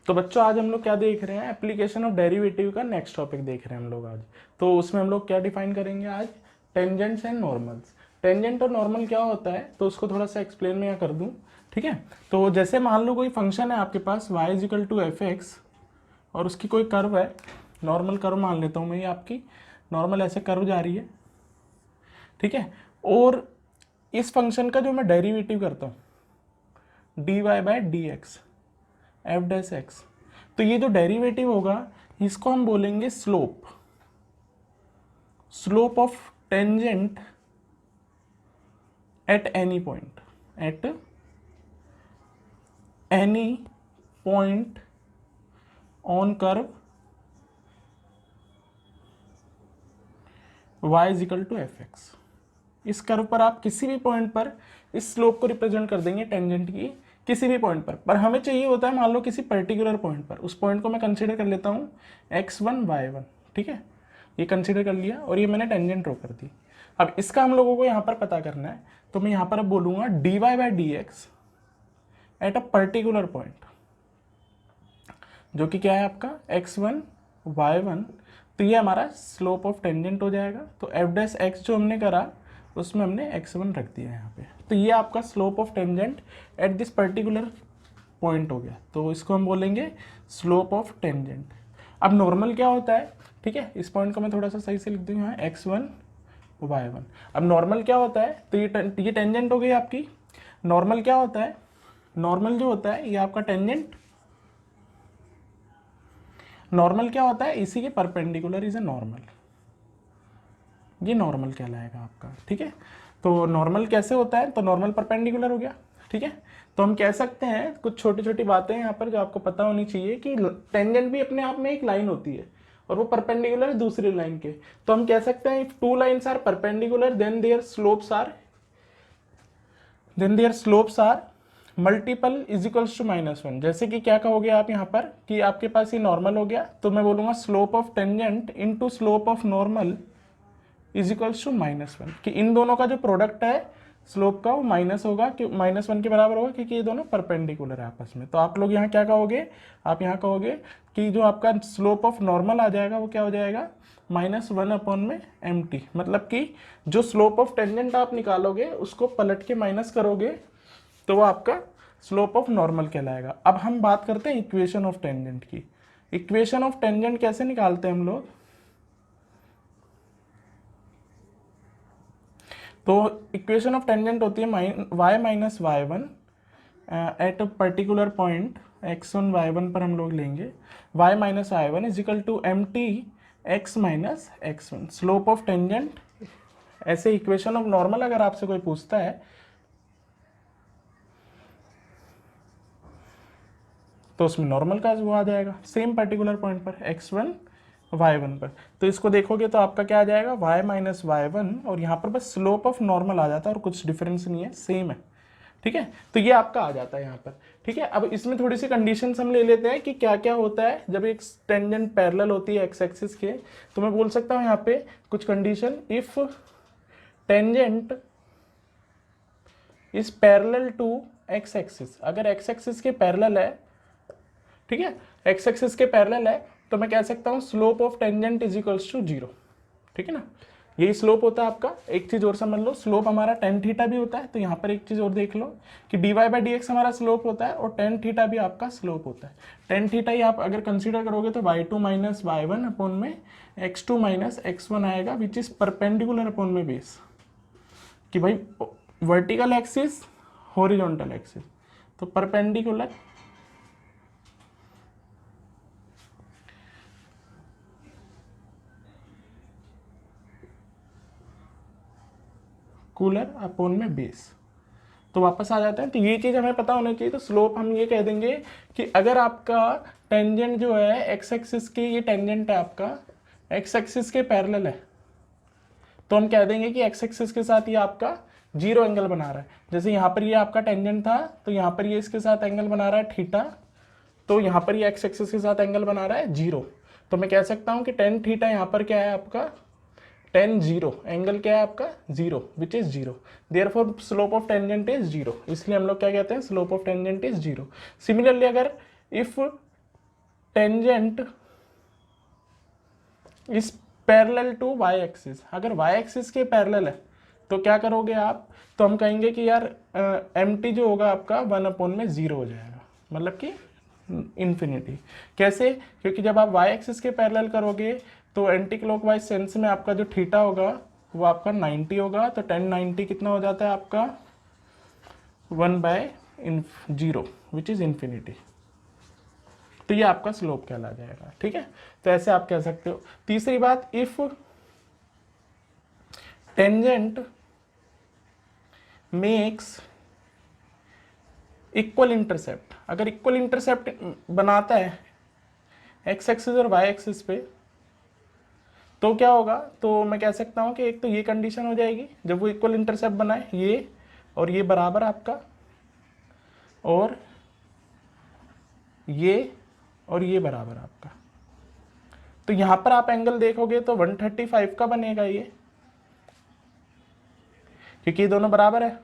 तो बच्चों आज हम लोग क्या देख रहे हैं, एप्लीकेशन ऑफ डेरिवेटिव का नेक्स्ट टॉपिक देख रहे हैं हम लोग आज। तो उसमें हम लोग क्या डिफाइन करेंगे आज, टेंजेंट्स एंड नॉर्मल्स। टेंजेंट और नॉर्मल क्या होता है तो उसको थोड़ा सा एक्सप्लेन मैं कर दूं, ठीक है। तो जैसे मान लो कोई फंक्शन है आपके पास y is equal to f x और उसकी कोई कर्व है, नॉर्मल कर्व मान लेता हूँ मैं, ये आपकी नॉर्मल ऐसे कर्व जा रही है, ठीक है। और इस फंक्शन का जो मैं डेरिवेटिव करता हूँ dy by d x f dash x, तो ये जो डेरिवेटिव होगा इसको हम बोलेंगे slope, slope of tangent at any point, at any point on curve y is equal to f x. इस कर्व पर आप किसी भी पॉइंट पर इस स्लोप को रिप्रेजेंट कर देंगे टेंजेंट की, किसी भी पॉइंट पर हमें चाहिए होता है मान लो किसी पर्टिकुलर पॉइंट पर, उस पॉइंट को मैं कंसीडर कर लेता हूँ x1 y1, ठीक है। ये कंसीडर कर लिया और ये मैंने टेंजेंट ड्रॉ कर दी। अब इसका हम लोगों को यहाँ पर पता करना है, तो मैं यहाँ पर अब बोलूँगा dy by d x at a particular point, जो कि क्या है आपका x1 y1। तो ये हमारा स्लोप ऑफ टेंजेंट हो जाएगा। तो एफ डैश एक्स जो हमने करा उसमें हमने x1 रख दिया यहाँ पे, तो ये आपका slope of tangent at this particular point हो गया। तो इसको हम बोलेंगे स्लोप ऑफ टेंजेंट। अब नॉर्मल क्या होता है, ठीक है, इस पॉइंट को मैं थोड़ा सा सही से लिख दूँ यहाँ x1 y1। अब नॉर्मल क्या होता है, तो ये टेंजेंट हो गई आपकी। नॉर्मल क्या होता है, नॉर्मल जो होता है ये आपका टेंजेंट, नॉर्मल क्या होता है इसी के परपेंडिकुलर इज ए नॉर्मल, ये नॉर्मल कहलाएगा आपका, ठीक है। तो नॉर्मल कैसे होता है, तो नॉर्मल परपेंडिकुलर हो गया, ठीक है। तो हम कह सकते हैं कुछ छोटी छोटी बातें यहाँ पर जो आपको पता होनी चाहिए कि टेंजेंट भी अपने आप में एक लाइन होती है और वो परपेंडिकुलर है दूसरी लाइन के। तो हम कह सकते हैं if two lines are perpendicular then their slopes are multiple is equals to -1। जैसे कि क्या कहोगे आप यहाँ पर कि आपके पास ये नॉर्मल हो गया, तो मैं बोलूँगा slope of tangent into slope of normal is equals to -1, कि इन दोनों का जो प्रोडक्ट है स्लोप का वो माइनस होगा, कि -1 के बराबर होगा, क्योंकि ये दोनों परपेंडिकुलर है आपस में। तो आप लोग यहाँ क्या कहोगे, आप यहाँ कहोगे कि जो आपका स्लोप ऑफ नॉर्मल आ जाएगा वो क्या हो जाएगा -1 अपॉन में mt, मतलब कि जो स्लोप ऑफ टेंजेंट आप निकालोगे उसको पलट के माइनस करोगे तो वो आपका स्लोप ऑफ नॉर्मल कहलाएगा। अब हम बात करते हैं इक्वेशन ऑफ टेंजेंट की। इक्वेशन ऑफ टेंजेंट कैसे निकालते हैं हम लोग, तो इक्वेशन ऑफ टेंजेंट होती है y minus y1 at a particular point x1 y1 पर हम लोग लेंगे y minus y1 is equal to mt x minus x1, slope of tangent. ऐसे इक्वेशन ऑफ नॉर्मल अगर आपसे कोई पूछता है तो उसमें नॉर्मल का वो आ जाएगा सेम पर्टिकुलर पॉइंट पर x1 y1 पर। तो इसको देखोगे तो आपका क्या आ जाएगा y माइनस y1 और यहाँ पर बस स्लोप ऑफ नॉर्मल आ जाता है और कुछ डिफरेंस नहीं है, सेम है, ठीक है। तो ये आपका आ जाता है यहाँ पर, ठीक है। अब इसमें थोड़ी सी कंडीशंस हम ले लेते हैं कि क्या क्या होता है जब एक टेंजेंट पैरेलल होती है एक्स एक्सिस के। तो मैं बोल सकता हूँ यहाँ पे कुछ condition, if tangent is parallel to x axis, अगर एक्स एक्सिस के पैरेलल है, ठीक है, एक्स एक्सिस के पैरेलल है, तो मैं कह सकता हूँ slope of tangent is equals to 0, ठीक है ना। यही स्लोप होता है आपका। एक चीज और समझ लो, स्लोप हमारा tan थीटा भी होता है। तो यहाँ पर एक चीज और देख लो कि dy बाई डी एक्स हमारा स्लोप होता है और tan थीटा भी आपका स्लोप होता है। tan थीटा ही आप अगर कंसीडर करोगे तो y2 माइनस y1 अपॉन में x2 माइनस x1 आएगा, विच इज परपेंडिकुलर अपॉन में बेस, कि भाई वर्टिकल एक्सिस हॉरिजॉन्टल एक्सिस, तो परपेंडिकुलर कूलर अपॉन में बेस। तो वापस आ जाते हैं, तो ये चीज़ हमें पता होनी चाहिए। तो स्लोप हम ये कह देंगे कि अगर आपका टेंजेंट जो है एक्स एक्सिस के, ये टेंजेंट है आपका एक्स एक्सिस के पैरेलल है, तो हम कह देंगे कि एक्स एक्सिस के साथ ये आपका 0 एंगल बना रहा है। जैसे यहाँ पर ये आपका टेंजेंट था तो यहाँ पर ये इसके साथ एंगल बना रहा है थीटा, तो यहाँ पर ये एक्स एक्सिस के साथ एंगल बना रहा है 0। तो मैं कह सकता हूँ कि tan थीटा यहाँ पर क्या है आपका tan 0, एंगल क्या है आपका 0, which is 0, therefore slope of tangent is 0। इसलिए हम लोग क्या कहते हैं, slope of tangent is 0। Similarly अगर if tangent is parallel to y axis, अगर वाई एक्सिस के पैरेलल है तो क्या करोगे आप, तो हम कहेंगे कि यार एम टी जो होगा आपका 1/0 हो जाएगा, मतलब कि इन्फिनिटी। कैसे, क्योंकि जब आप वाई एक्सिस के पैरेलल करोगे तो एंटी क्लॉकवाइज सेंस में आपका जो थीटा होगा वो आपका 90 होगा, तो 1090 कितना हो जाता है आपका 1/0 विच इज इन्फिनिटी। तो ये आपका स्लोप कहला जाएगा, ठीक है। तो ऐसे आप कह सकते हो। तीसरी बात, if tangent makes equal intercept, अगर इक्वल इंटरसेप्ट बनाता है एक्स एक्सिस और वाई एक्सिस पे, तो क्या होगा, तो मैं कह सकता हूं कि एक तो ये कंडीशन हो जाएगी जब वो इक्वल इंटरसेप्ट बनाए, ये और ये बराबर आपका, और ये और ये बराबर आपका। तो यहां पर आप एंगल देखोगे तो 135 का बनेगा ये, क्योंकि ये दोनों बराबर है।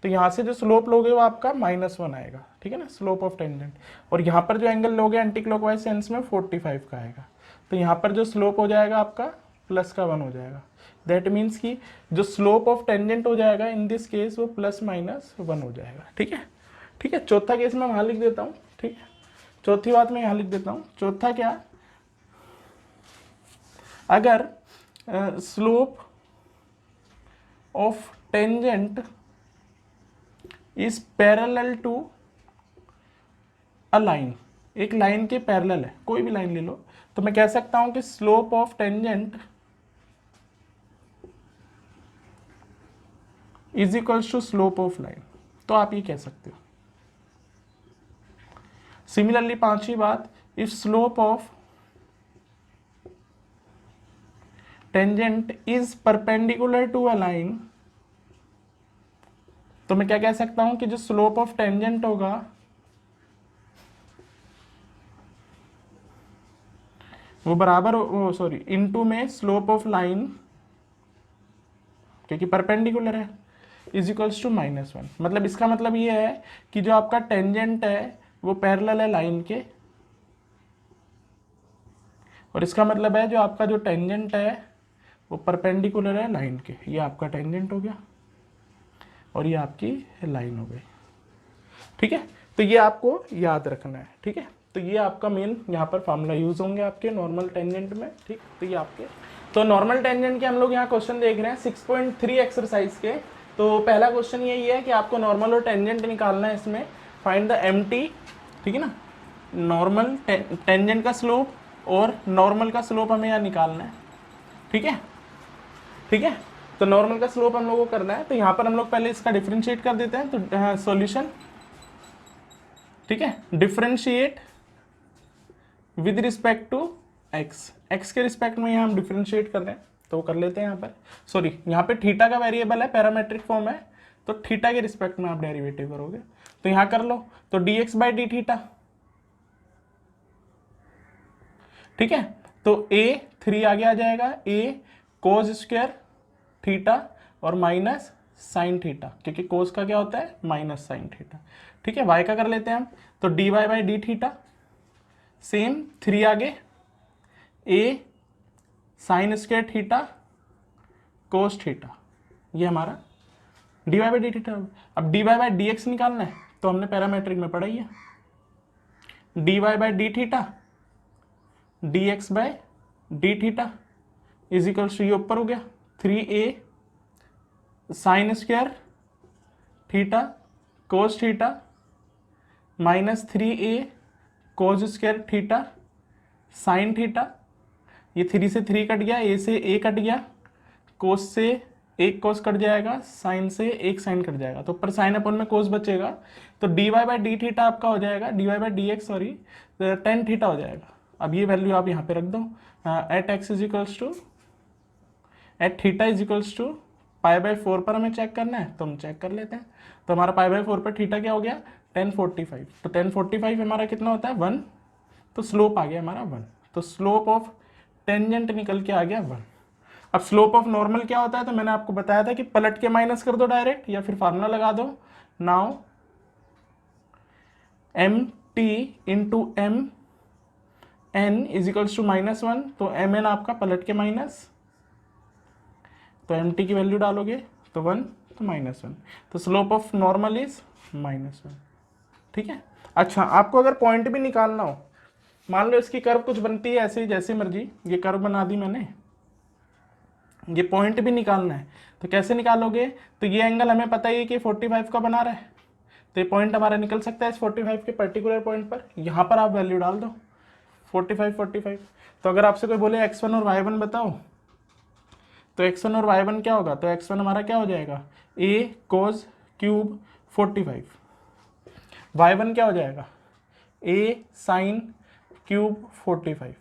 तो यहां से जो स्लोप लोगे वो आपका -1 आएगा, ठीक है ना, स्लोप ऑफ टेंजेंट। और यहां पर जो एंगल लोगे एंटी क्लॉकवाइज सेंस में 45 का आएगा, तो यहां पर जो स्लोप हो जाएगा आपका +1 हो जाएगा। दैट मीन्स कि जो स्लोप ऑफ टेंजेंट हो जाएगा इन दिस केस वो +-1 हो जाएगा, ठीक है। ठीक है, चौथा केस मैं वहां लिख देता हूँ, ठीक है, चौथी बात मैं यहां लिख देता हूँ। चौथा क्या, अगर slope of tangent is parallel to a line, एक लाइन के पैरेलल है, कोई भी लाइन ले लो, तो मैं कह सकता हूं कि slope of tangent is equals to slope of line, तो आप ये कह सकते हो। सिमिलरली पांचवी बात, if slope of tangent is perpendicular to a line, तो मैं क्या कह सकता हूं कि जो स्लोप ऑफ टेंजेंट होगा वो बराबर, वो सॉरी इनटू में स्लोप ऑफ लाइन, क्योंकि परपेंडिकुलर है, इज इक्वल्स टू -1। मतलब इसका मतलब ये है कि जो आपका टेंजेंट है वो पैरेलल है लाइन के, और इसका मतलब है जो आपका जो टेंजेंट है वो परपेंडिकुलर है लाइन के। ये आपका टेंजेंट हो गया और ये आपकी लाइन हो गई, ठीक है। तो ये आपको याद रखना है, ठीक है। तो ये आपका मेन यहाँ पर फार्मूला यूज होंगे आपके नॉर्मल टेंजेंट में, ठीक। तो ये आपके, तो नॉर्मल टेंजेंट के हम लोग यहाँ क्वेश्चन देख रहे हैं 6.3 एक्सरसाइज के। तो पहला क्वेश्चन यही है कि आपको नॉर्मल और टेंजेंट निकालना है इसमें, फाइंड द एमटी, ठीक है ना, नॉर्मल टेंजेंट का स्लोप और नॉर्मल का स्लोप हमें यहाँ निकालना है, ठीक है, ठीक है। तो नॉर्मल का स्लोप हम लोग को करना है, तो यहाँ पर हम लोग पहले इसका डिफरेंशिएट कर देते हैं। तो सॉल्यूशन, ठीक है, differentiate with respect to x, x के रिस्पेक्ट में यहाँ हम डिफरेंशिएट कर रहे हैं, तो कर लेते हैं यहाँ पर। सॉरी, यहाँ पे थीटा का वेरिएबल है, पैरामेट्रिक फॉर्म है, तो थीटा के रिस्पेक्ट में आप डेरिवेटिव करोगे, तो यहाँ कर लो, तो dx/d थीटा, ठीक है। तो a 3 आगे आ जाएगा, a cos स्क्वायर थीटा और माइनस साइन थीटा, क्योंकि कोस का क्या होता है माइनस साइन थीटा, ठीक है। y का कर लेते हैं हम, तो dy/d थीटा, सेम 3 आगे, a sign square theta cos theta, ये हमारा dy/d थीटा। अब dy/dx निकालना है, तो हमने पैरामेट्रिक में पढ़ा ही है, dy/d theta dx/d theta is equals to, ये ऊपर हो गया 3a sine square theta cos theta minus 3a cos square theta sine theta, ये 3 से 3 कट गया, a से a कट गया, कोस से एक कोस कट जाएगा, साइन से एक साइन कट जाएगा, तो ऊपर साइन अपन में कोस बचेगा, तो dy/d थीटा आपका हो जाएगा dy/dx सॉरी tan थीटा हो जाएगा। अब ये वैल्यू आप यहाँ पे रख दो, at x is equals to, at theta is equals to π/4 पर हमें चेक करना है, तो हम चेक कर लेते हैं। तो हमारा π/4 पर थीटा क्या हो गया 1045, तो 1045 हमारा कितना होता है 1, तो स्लोप आ गया हमारा 1, तो स्लोप ऑफ टेंजेंट निकल के आ गया 1। अब स्लोप ऑफ नॉर्मल क्या होता है, तो मैंने आपको बताया था कि पलट के माइनस कर दो डायरेक्ट, या फिर फार्मूला लगा दो, now m t into m n is equals to -1, तो mn आपका पलट के माइनस, तो mt की वैल्यू डालोगे तो 1, तो -1, तो स्लोप ऑफ नॉर्मल इज -1। ठीक है। अच्छा, आपको अगर पॉइंट भी निकालना हो, मान लो इसकी कर्व कुछ बनती है ऐसे ही जैसे मर्जी, ये कर्व बना दी मैंने, ये पॉइंट भी निकालना है तो कैसे निकालोगे? तो ये एंगल हमें पता ही है कि 45 का बना रहा है, तो ये पॉइंट हमारा निकल सकता है इस 45 के पर्टिकुलर पॉइंट पर। यहाँ पर आप वैल्यू डाल दो 45। तो अगर आपसे कोई बोले x1 और y1 बताओ, तो x1 और y1 क्या होगा? तो x1 हमारा क्या हो जाएगा? a cos क्यूब 45, y1 क्या हो जाएगा? a sin cube 45।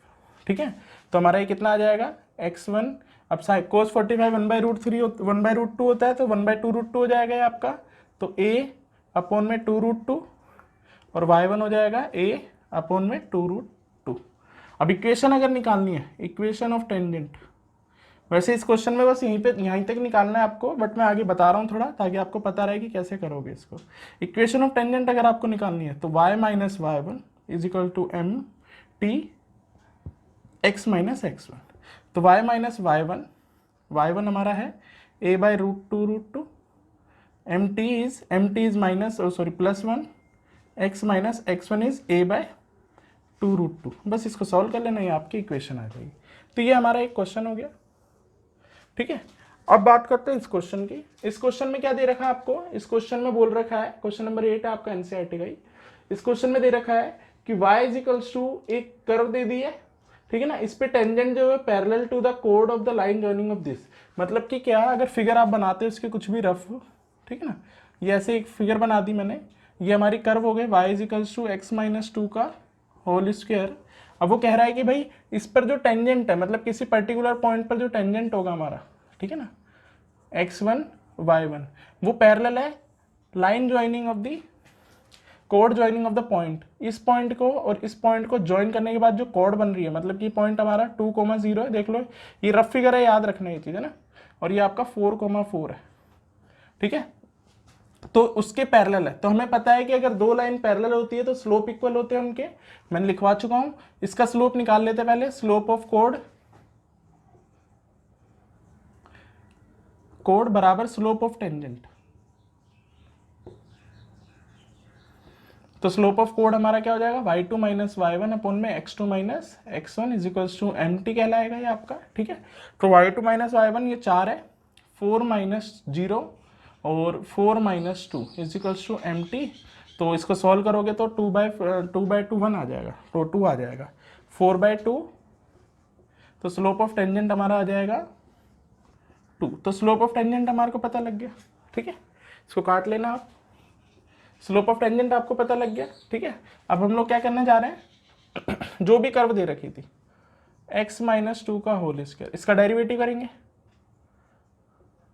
ठीक है, तो हमारा ये कितना आ जाएगा? x1, अब cos 45 1/√3 1/√2 होता है, तो 1/2√2 हो जाएगा ये आपका, तो a अपॉन में 2√2, और y1 हो जाएगा a अपॉन में 2√2। अब इक्वेशन अगर निकालनी है, इक्वेशन ऑफ टेंजेंट, वैसे इस क्वेश्चन में बस यहीं तक निकालना है आपको, बट मैं आगे बता रहा हूँ थोड़ा ताकि आपको पता रहे कि कैसे करोगे इसको। इक्वेशन ऑफ टेंजेंट अगर आपको निकालनी है तो y minus y1 is equal to m t x minus x1। तो y माइनस y1 हमारा है a/√2√2, एम टी is minus +1, x minus x1 is a/2√2। बस इसको सॉल्व कर लेना, ये आपकी इक्वेशन आ जाएगी। तो ये हमारा एक क्वेश्चन हो गया। ठीक है, अब बात करते हैं इस क्वेश्चन की। इस क्वेश्चन में क्या दे रखा है आपको? इस क्वेश्चन में बोल रखा है, क्वेश्चन नंबर 8 है आपका एनसीईआरटी का ही। इस क्वेश्चन में दे रखा है कि y इज इक्वल्स टू एक कर्व दे दी है, ठीक है ना, इस पे टेंजेंट जो है पैरेलल टू द कोड of the line joining of this. मतलब कि क्या, अगर फिगर आप बनाते हो इसके कुछ भी रफ, ठीक है ना, ये ऐसे एक फिगर बना दी मैंने, ये हमारी कर्व हो गई y is equals to x minus 2 का होल स्क्वायर। अब वो कह रहा है कि भाई इस पर जो टेंजेंट है, मतलब किसी पर्टिकुलर पॉइंट पर जो टेंजेंट होगा हमारा, ठीक है ना, x1 y1, वो पैरेलल है line joining of the code joining of the point. इस पॉइंट को और इस पॉइंट को ज्वाइन करने के बाद जो कोड बन रही है, मतलब कि पॉइंट हमारा 2,0 है, देख लो ये रफ फिगर है, याद रखना ये चीज़ है ना, और ये आपका 4,4 है। ठीक है, तो उसके पैरेलल है। तो हमें पता है कि अगर दो लाइन पैरेलल होती है तो स्लोप इक्वल होते हैं उनके, मैंने लिखवा चुका हूं। इसका स्लोप निकाल लेते हैं पहले, स्लोप ऑफ कोड बराबर स्लोप ऑफ टेंजेंट। तो स्लोप ऑफ कोड हमारा क्या हो जाएगा? y2 माइनस y1 अपॉन में x2 minus x1 is equals to mt कहलाएगा ये आपका। ठीक है, तो y2 माइनस y1 ये 4 है, 4 माइनस 0 और 4 minus 2 is equals to mt। तो इसको सॉल्व करोगे तो 2/2 1 आ जाएगा, तो 2 आ जाएगा, 4/2, तो स्लोप ऑफ टेंजेंट हमारा आ जाएगा 2। तो स्लोप ऑफ टेंजेंट हमारे को पता लग गया। ठीक है, इसको काट लेना आप, स्लोप ऑफ टेंजेंट आपको पता लग गया। ठीक है, अब हम लोग क्या करने जा रहे हैं, जो भी कर्व दे रखी थी x माइनस 2 का होल स्क्वायर, इसका डेरिवेटिव करेंगे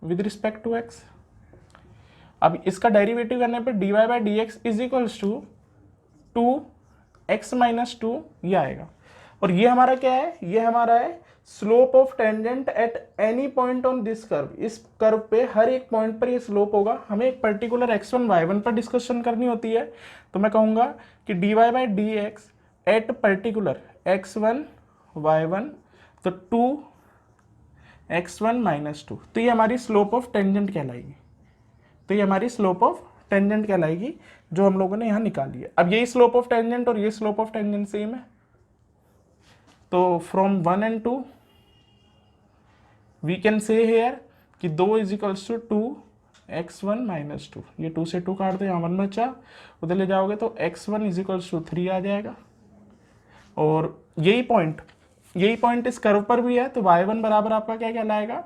विद रिस्पेक्ट टू x। अब इसका डेरिवेटिव करने पे dy/dx is equals to 2x minus 2 ये आएगा, और ये हमारा क्या है? ये हमारा है slope of tangent at any point on this curve. इस कर्व पे हर एक पॉइंट पर ये स्लोप होगा। हमें एक पर्टिकुलर x1 y1 पर डिस्कशन करनी होती है, तो मैं कहूंगा कि dy/dx at particular x1 y1, तो 2x1 माइनस 2, तो ये हमारी स्लोप ऑफ टेंजेंट कहलाएगी। तो ये हमारी स्लोप ऑफ टेंजेंट कहलाएगी जो हम लोगों ने यहाँ निकाली है। अब यही स्लोप ऑफ टेंजेंट और ये स्लोप ऑफ टेंजेंट सेम है, तो from 1 and 2 we can say here कि 2 is equals to 2x1 minus 2, ये 2 से 2 काट दो, यहाँ 1 बचा, उधर ले जाओगे तो x1 इज इक्वल्स टू 3 आ जाएगा। और यही पॉइंट इस कर्व पर भी है, तो y1 बराबर आपका क्या कहलाएगा?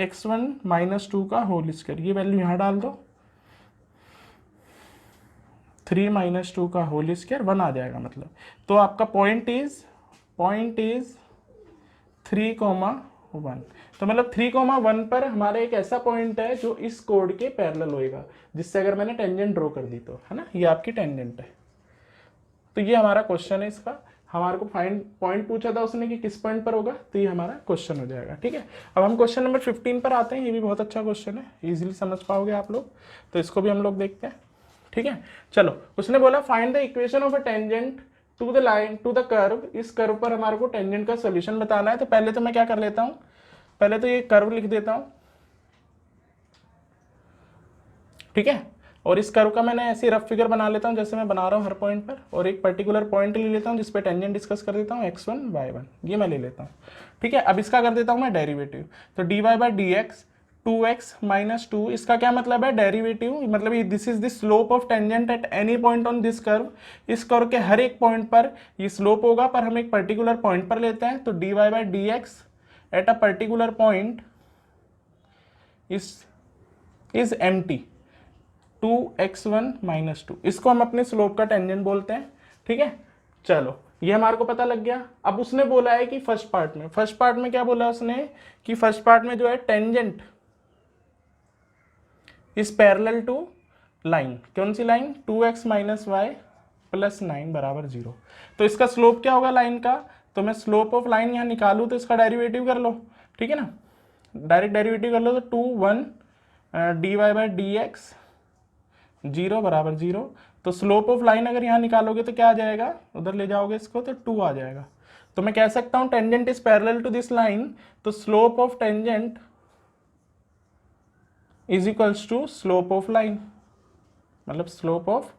x1 माइनस 2 का होल स्क्वायर, ये वैल्यू यहाँ डाल दो, 3 माइनस 2 का होल स्क्वायर 1 आ जाएगा मतलब। तो आपका पॉइंट इज 3,1, तो मतलब 3,1 पर हमारा एक ऐसा पॉइंट है जो इस कोड के पैरेलल होएगा, जिससे अगर मैंने टेंजेंट ड्रॉ कर दी तो, है ना, ये आपकी टेंजेंट है। तो ये हमारा क्वेश्चन है इसका। हमारे को फाइंड पॉइंट पूछा था उसने कि किस पॉइंट पर होगा, तो ये हमारा क्वेश्चन हो जाएगा। ठीक है, अब हम क्वेश्चन नंबर 15 पर आते हैं। ये भी बहुत अच्छा क्वेश्चन है, इजीली समझ पाओगे आप लोग, तो इसको भी हम लोग देखते हैं। ठीक है, चलो, उसने बोला find the equation of a tangent to the line to the curve, इस कर्व पर हमारे को टेंजेंट का सोल्यूशन बताना है। तो पहले तो मैं क्या कर लेता हूँ, पहले तो ये कर्व लिख देता हूँ, ठीक है। और इस कर्व का मैंने ऐसी रफ फिगर बना लेता हूँ जैसे मैं बना रहा हूँ हर पॉइंट पर, और एक पर्टिकुलर पॉइंट ले लेता हूँ जिस पे टेंजेंट डिस्कस कर देता हूँ x1 y1, ये मैं ले लेता हूँ, ठीक है। अब इसका कर देता हूँ मैं डेरिवेटिव। तो dy by d x 2x minus 2, इसका क्या मतलब है, डेरिवेटिव मतलब this is the slope of tangent at any point on this curve. इस कर्व के हर एक पॉइंट पर ये स्लोप होगा, पर हम एक पर्टिकुलर पॉइंट पर लेते हैं। तो dy by d x at a particular point is empty 2x1 minus 2, इसको हम अपने स्लोप का टेंजेंट बोलते हैं, ठीक है। चलो ये हमारे को पता लग गया। अब उसने बोला है कि फर्स्ट पार्ट में क्या बोला उसने, कि फर्स्ट पार्ट में जो है tangent is parallel to line, कौन सी line, 2x minus y plus 9 बराबर 0। तो इसका स्लोप क्या होगा लाइन का, तो मैं स्लोप ऑफ लाइन यहाँ निकालूँ तो इसका डेरिवेटिव कर लो, ठीक है ना, डायरेक्ट डेरिवेटिव कर लो। तो 2 1 dy बाई डी एक्स 0 बराबर 0। तो स्लोप ऑफ लाइन अगर यहाँ निकालोगे तो क्या आ जाएगा, उधर ले जाओगे इसको तो 2 आ जाएगा। तो मैं कह सकता हूँ tangent is parallel to this line, तो slope of tangent is equals to slope of line, मतलब स्लोप ऑफ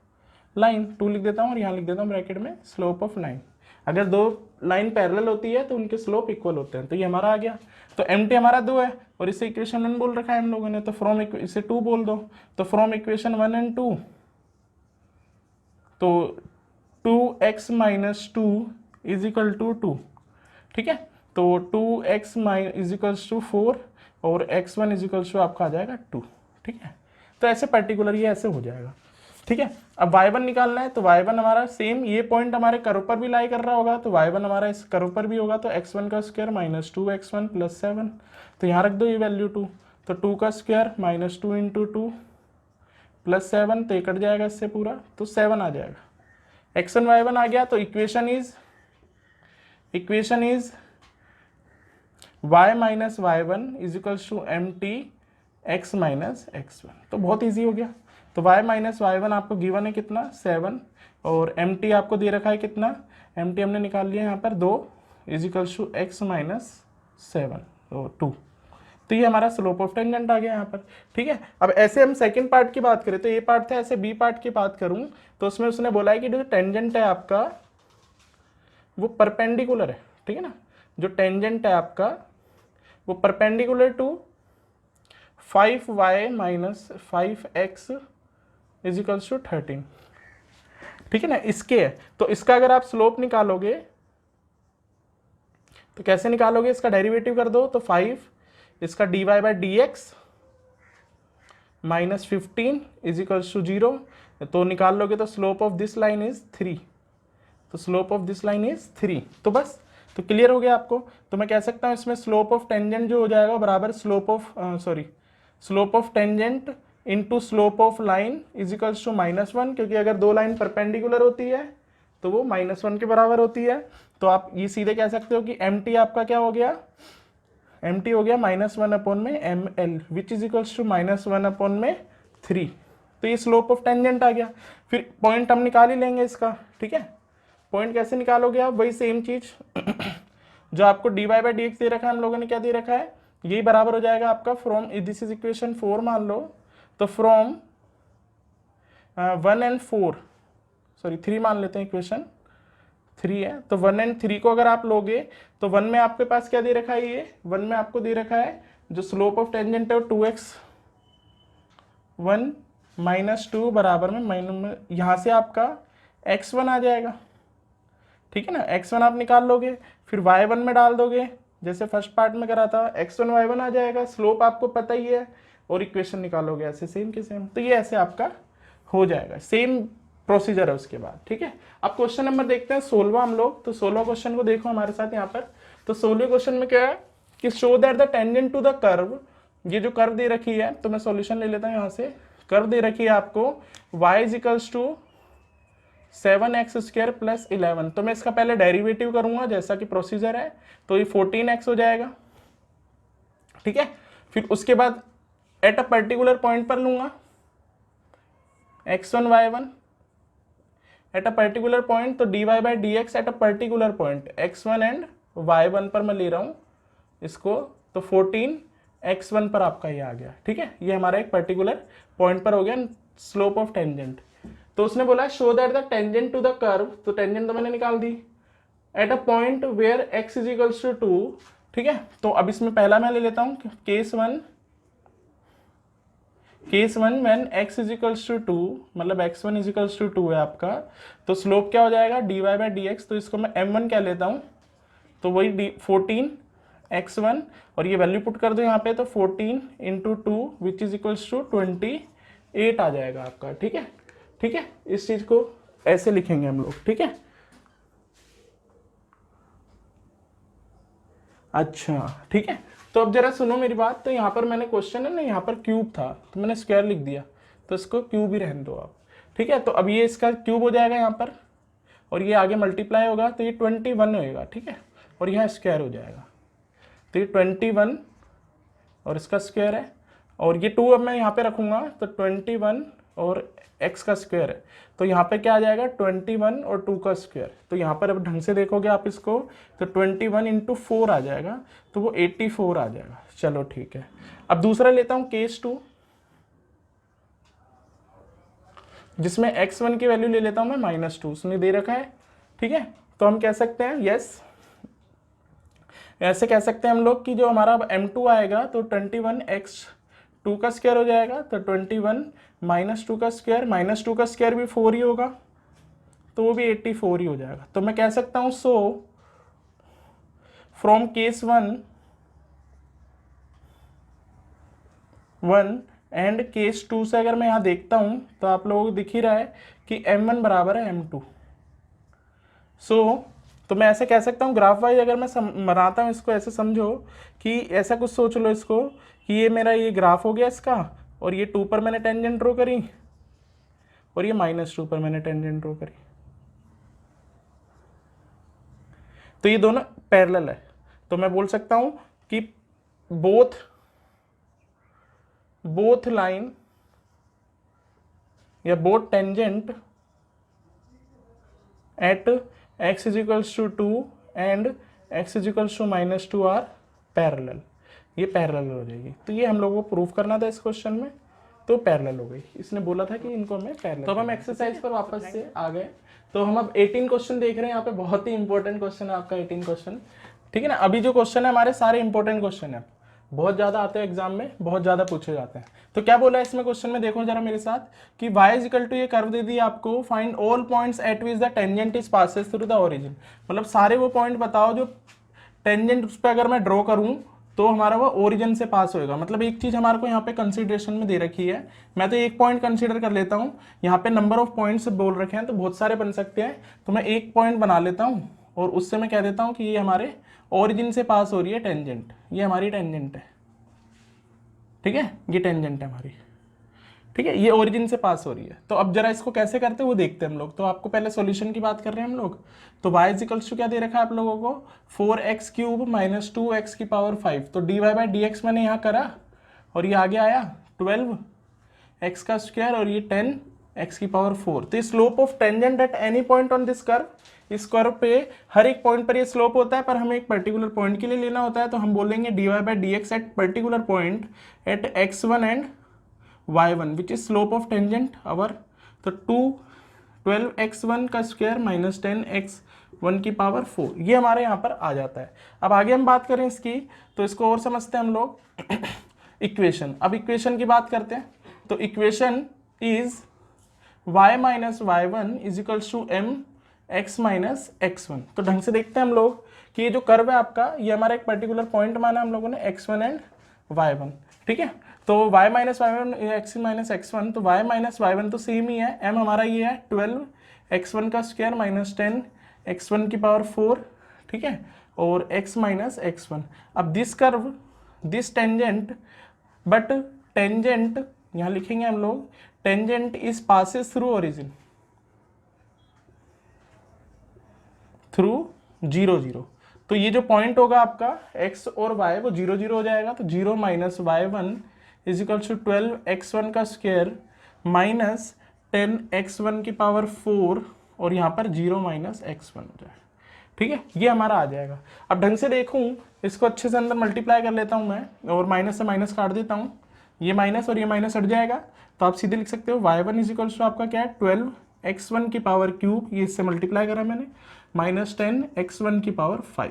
लाइन 2 लिख देता हूँ और यहाँ लिख देता हूँ ब्रैकेट में स्लोप ऑफ लाइन। अगर दो लाइन पैरेलल होती है तो उनके स्लोप इक्वल होते हैं। तो ये हमारा आ गया। तो एम टी हमारा 2 है और इसे इक्वेशन 1 बोल रखा है हम लोगों ने, तो फ्रॉम इसे 2 बोल दो। तो फ्रॉम इक्वेशन 1 एंड 2, तो 2x minus 2 is equal to 2, ठीक है। तो 2x इज इक्वल्स टू 4 और x1 इज इक्वल्स टू आपका आ जाएगा 2, ठीक है। तो ऐसे पर्टिकुलर ये ऐसे हो जाएगा, ठीक है। अब y1 निकालना है, तो y1 हमारा सेम ये पॉइंट हमारे कर्व पर भी लाई कर रहा होगा, तो y1 हमारा इस कर्व पर भी होगा। तो x1 का स्क्वायर माइनस 2x1 प्लस 7, तो यहाँ रख दो ये वैल्यू 2। तो 2 का स्क्वायर माइनस 2 इंटू 2 प्लस 7, तो ये कट जाएगा इससे पूरा, तो 7 आ जाएगा। x1 y1 आ गया। तो equation is y minus y1 is equals to m t x minus x1। तो बहुत ईजी हो गया। तो y माइनस y1 आपको गिवन है कितना 7, और एम टी आपको दे रखा है कितना, एम टी हमने निकाल लिया यहाँ पर 2 is equals to x minus 7 और 2। तो ये हमारा स्लोप ऑफ टेंजेंट आ गया यहाँ पर, ठीक है। अब ऐसे हम सेकंड पार्ट की बात करें, तो ये पार्ट था, ऐसे बी पार्ट की बात करूँ तो उसमें उसने बोला है कि जो टेंजेंट है आपका वो परपेंडिकुलर है, ठीक है ना। जो टेंजेंट है आपका वो perpendicular to 5y minus 5x is equals to 13, ठीक है ना, इसके है। तो इसका अगर आप स्लोप निकालोगे तो कैसे निकालोगे, इसका डेरिवेटिव कर दो। तो 5 इसका dy by d x minus 15 is equals to 0, तो निकाल लोगे तो slope of this line is 3, तो slope of this line is 3। तो बस, तो क्लियर हो गया आपको। तो मैं कह सकता हूँ इसमें स्लोप ऑफ टेंजेंट जो हो जाएगा बराबर slope of tangent into slope of line is equals to -1, क्योंकि अगर दो लाइन परपेंडिकुलर होती है तो वो -1 के बराबर होती है। तो आप ये सीधे कह सकते हो कि एम टी आपका क्या हो गया, एम टी हो गया -1 अपॉन में m l which is equals to -1 upon में 3। तो ये स्लोप ऑफ टेंजेंट आ गया। फिर पॉइंट हम निकाल ही लेंगे इसका, ठीक है। पॉइंट कैसे निकालोगे आप, वही सेम चीज जो आपको dy बाई डी एक्स दे रखा है, हम लोगों ने क्या दे रखा है, यही बराबर हो जाएगा आपका फ्रॉम, दिस इज इक्वेशन 4 मान लो, तो फ्रॉम 1 एंड 4 सॉरी 3 मान लेते हैं, इक्वेशन 3 है। तो 1 एंड 3 को अगर आप लोगे तो 1 में आपके पास क्या दे रखा है, ये 1 में आपको दे रखा है जो स्लोप ऑफ टेंजेंट है वो 2x1 माइनस 2 बराबर में यहाँ से आपका x1 आ जाएगा, ठीक है ना। x1 आप निकाल लोगे, फिर y1 में डाल दोगे जैसे फर्स्ट पार्ट में करा था, x1 y1 आ जाएगा, स्लोप आपको पता ही है, और इक्वेशन निकालोगे ऐसे सेम के सेम। तो ये ऐसे आपका हो जाएगा, सेम प्रोसीजर है उसके बाद, ठीक है। अब क्वेश्चन नंबर देखते हैं 16 हम लोग। तो 16 क्वेश्चन को देखो हमारे साथ यहाँ पर। तो 16 क्वेश्चन में क्या है कि show that the tangent to the curve, ये जो कर्व दे रखी है, तो मैं सॉल्यूशन ले लेता हूँ यहाँ से। कर्व दे रखी है आपको y is equals to 7x square plus 11, तो मैं इसका पहले डेरिवेटिव करूंगा जैसा कि प्रोसीजर है, तो ये 14x हो जाएगा, ठीक है। फिर उसके बाद एट अ पर्टिकुलर पॉइंट पर लूंगा x1 y1 at a particular point, तो d y by d x at a particular point x1 and y1 पर मैं ले रहा हूँ इसको, तो 14 x1 पर आपका ये आ गया, ठीक है। ये हमारा एक पर्टिकुलर पॉइंट पर हो गया स्लोप ऑफ टेंजेंट। तो उसने बोला show that the tangent to the curve, तो टेंजेंट तो मैंने निकाल दी, at a point where x is equals to 2, ठीक है। तो अब इसमें पहला मैं ले लेता हूँ case one when x is equals to 2, मतलब x1 इज इक्वल्स टू 2 है आपका, तो स्लोप क्या हो जाएगा dy बाई डी एक्स, तो इसको मैं m1 क्या लेता हूँ, तो वही 14 x1 और ये वैल्यू पुट कर दो यहाँ पे, तो 14 into 2 which is equals to 28 आ जाएगा आपका, ठीक है। ठीक है, इस चीज को ऐसे लिखेंगे हम लोग, ठीक है। अच्छा ठीक है, तो अब जरा सुनो मेरी बात। तो यहाँ पर मैंने क्वेश्चन है ना, यहाँ पर क्यूब था तो मैंने स्क्वायर लिख दिया, तो इसको क्यूब ही रहने दो आप, ठीक है। तो अब ये इसका क्यूब हो जाएगा यहाँ पर, और ये आगे मल्टीप्लाई होगा तो ये 21 होएगा, ठीक है, और यहाँ स्क्वायर हो जाएगा, तो ये 21 और इसका स्क्वायर है, और ये 2 अब मैं यहाँ पे रखूँगा, तो 21 और x का स्क्वायर है, तो यहाँ पे क्या आ जाएगा 21 और 2 का स्क्वायर। तो यहाँ पर अब ढंग से देखोगे आप इसको, तो 21 इंटू 4 आ जाएगा, तो वो 84 आ जाएगा। चलो ठीक है, अब दूसरा लेता हूँ केस 2, जिसमें x1 की वैल्यू ले लेता हूँ मैं -2, उसने दे रखा है, ठीक है। तो हम कह सकते हैं यस, ऐसे कह सकते हैं हम लोग कि जो हमारा m2 आएगा तो 21x2 का स्क्वायर हो जाएगा, तो 21 -2 का स्क्वायर, -2 का स्क्वायर भी 4 ही होगा, तो वो भी 84 ही हो जाएगा। तो मैं कह सकता हूँ so from case 1 and case 2 से अगर मैं यहाँ देखता हूँ तो आप लोगों को दिख ही रहा है कि m1 बराबर है m2। तो मैं ऐसे कह सकता हूँ ग्राफ वाइज, अगर मैं बनाता हूँ इसको, ऐसे समझो कि ऐसा कुछ सोच लो इसको कि ये मेरा ये ग्राफ हो गया इसका, और ये 2 पर मैंने टेंजेंट ड्रॉ करी, और ये -2 पर मैंने टेंजेंट ड्रॉ करी, तो ये दोनों पैरेलल है। तो मैं बोल सकता हूँ कि बोथ लाइन या both tangent at x is equals to 2 and x is equals to -2 are parallel, ये पैरेलल हो जाएगी। तो ये हम लोगों को प्रूफ करना था इस क्वेश्चन में, तो पैरेलल हो गई, इसने बोला था कि इनको हमें पैरेलल। तो अब हम एक्सरसाइज पर वापस से आ गए, तो हम अब 18 क्वेश्चन देख रहे हैं। यहाँ पे बहुत ही इंपॉर्टेंट क्वेश्चन है आपका 18 क्वेश्चन, ठीक है ना। अभी जो क्वेश्चन है हमारे सारे इंपॉर्टेंट क्वेश्चन है, बहुत ज़्यादा आते हैं एग्जाम में, बहुत ज़्यादा पूछे जाते हैं। तो क्या बोला है इसमें क्वेश्चन में, देखो जरा मेरे साथ कि y इज इक्वल टू, ये कर्व दे दी आपको, find all points at which the tangent is passes through the origin, मतलब सारे वो पॉइंट बताओ जो टेंजेंट उस पर अगर मैं ड्रॉ करूँ तो हमारा वो ओरिजिन से पास होएगा। मतलब एक चीज़ हमारे को यहाँ पे कंसिडरेशन में दे रखी है, मैं तो एक पॉइंट कंसीडर कर लेता हूँ, यहाँ पे नंबर ऑफ पॉइंट्स बोल रखे हैं तो बहुत सारे बन सकते हैं, तो मैं एक पॉइंट बना लेता हूँ और उससे मैं कह देता हूँ कि ये हमारे ओरिजिन से पास हो रही है टेंजेंट, ये हमारी टेंजेंट है, ठीक है, ये टेंजेंट है हमारी, ठीक है, ये ओरिजिन से पास हो रही है। तो अब जरा इसको कैसे करते हैं वो देखते हैं हम लोग। तो आपको पहले सॉल्यूशन की बात कर रहे हैं हम लोग, तो y इक्वल्स टू क्या दे रखा है आप लोगों को, 4x क्यूब माइनस 2x की पावर 5, तो dy बाई डी एक्स मैंने यहाँ करा, और ये आगे आया 12x का स्क्वायर, और ये 10x की पावर 4। तो slope of tangent at any point on this curve, इस कर्व पे हर एक पॉइंट पर ये स्लोप होता है, पर हमें एक पर्टिकुलर पॉइंट के लिए लेना होता है, तो हम बोलेंगे dy by d x at particular point at x1 and y1 which is slope of tangent our, तो 12x1 का स्क्वायर माइनस 10x1 की पावर 4, ये हमारे यहाँ पर आ जाता है। अब आगे हम बात करें इसकी, तो इसको और समझते हैं हम लोग इक्वेशन। अब इक्वेशन की बात करते हैं, तो equation is y minus y1 is equals to mx minus x1। तो ढंग से देखते हैं हम लोग कि ये जो कर्व है आपका, ये हमारा एक पर्टिकुलर पॉइंट माना हम लोगों ने x1 एंड y1, ठीक है। तो y minus y1 x minus x1, तो y माइनस y1 तो सेम ही है, m हमारा ये है 12x1 का स्क्वायर माइनस 10x1 की पावर 4, ठीक है, और x माइनस x1। अब this curve, this tangent, but tangent यहाँ लिखेंगे हम लोग, tangent is passes through origin, through 0 0। तो ये जो पॉइंट होगा आपका x और y वो 0 0 हो जाएगा, तो 0 minus y1 is equal to 12x1 का स्क्वायर माइनस 10x1 की पावर 4, और यहाँ पर 0 माइनस x1 हो जाए। ठीक है, ये हमारा आ जाएगा। अब ढंग से देखूँ, इसको अच्छे से अंदर मल्टीप्लाई कर लेता हूँ मैं, और माइनस से माइनस काट देता हूँ, ये माइनस और ये माइनस हट जाएगा। तो आप सीधे लिख सकते हो y1 इज इक्वल्स टू आपका क्या है 12x1 की पावर क्यूब, ये इससे मल्टीप्लाई करा मैंने, माइनस 10x1 की पावर 5।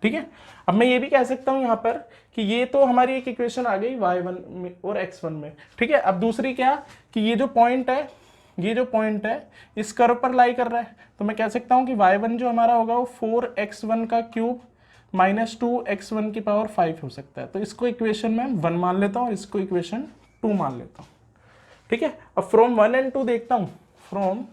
ठीक है, अब मैं ये भी कह सकता हूँ यहाँ पर कि ये तो हमारी एक इक्वेशन आ गई y1 में और x1 में। ठीक है, अब दूसरी क्या कि ये जो पॉइंट है, ये जो पॉइंट है इस कर्व पर लाई कर रहा है, तो मैं कह सकता हूँ कि y1 जो हमारा होगा वो 4x1 का क्यूब माइनस 2x1 की पावर 5 हो सकता है। तो इसको इक्वेशन में 1 मान लेता हूँ और इसको इक्वेशन 2 मान लेता हूँ। ठीक है, अब फ्रॉम 1 एंड 2 देखता हूँ, फ्रॉम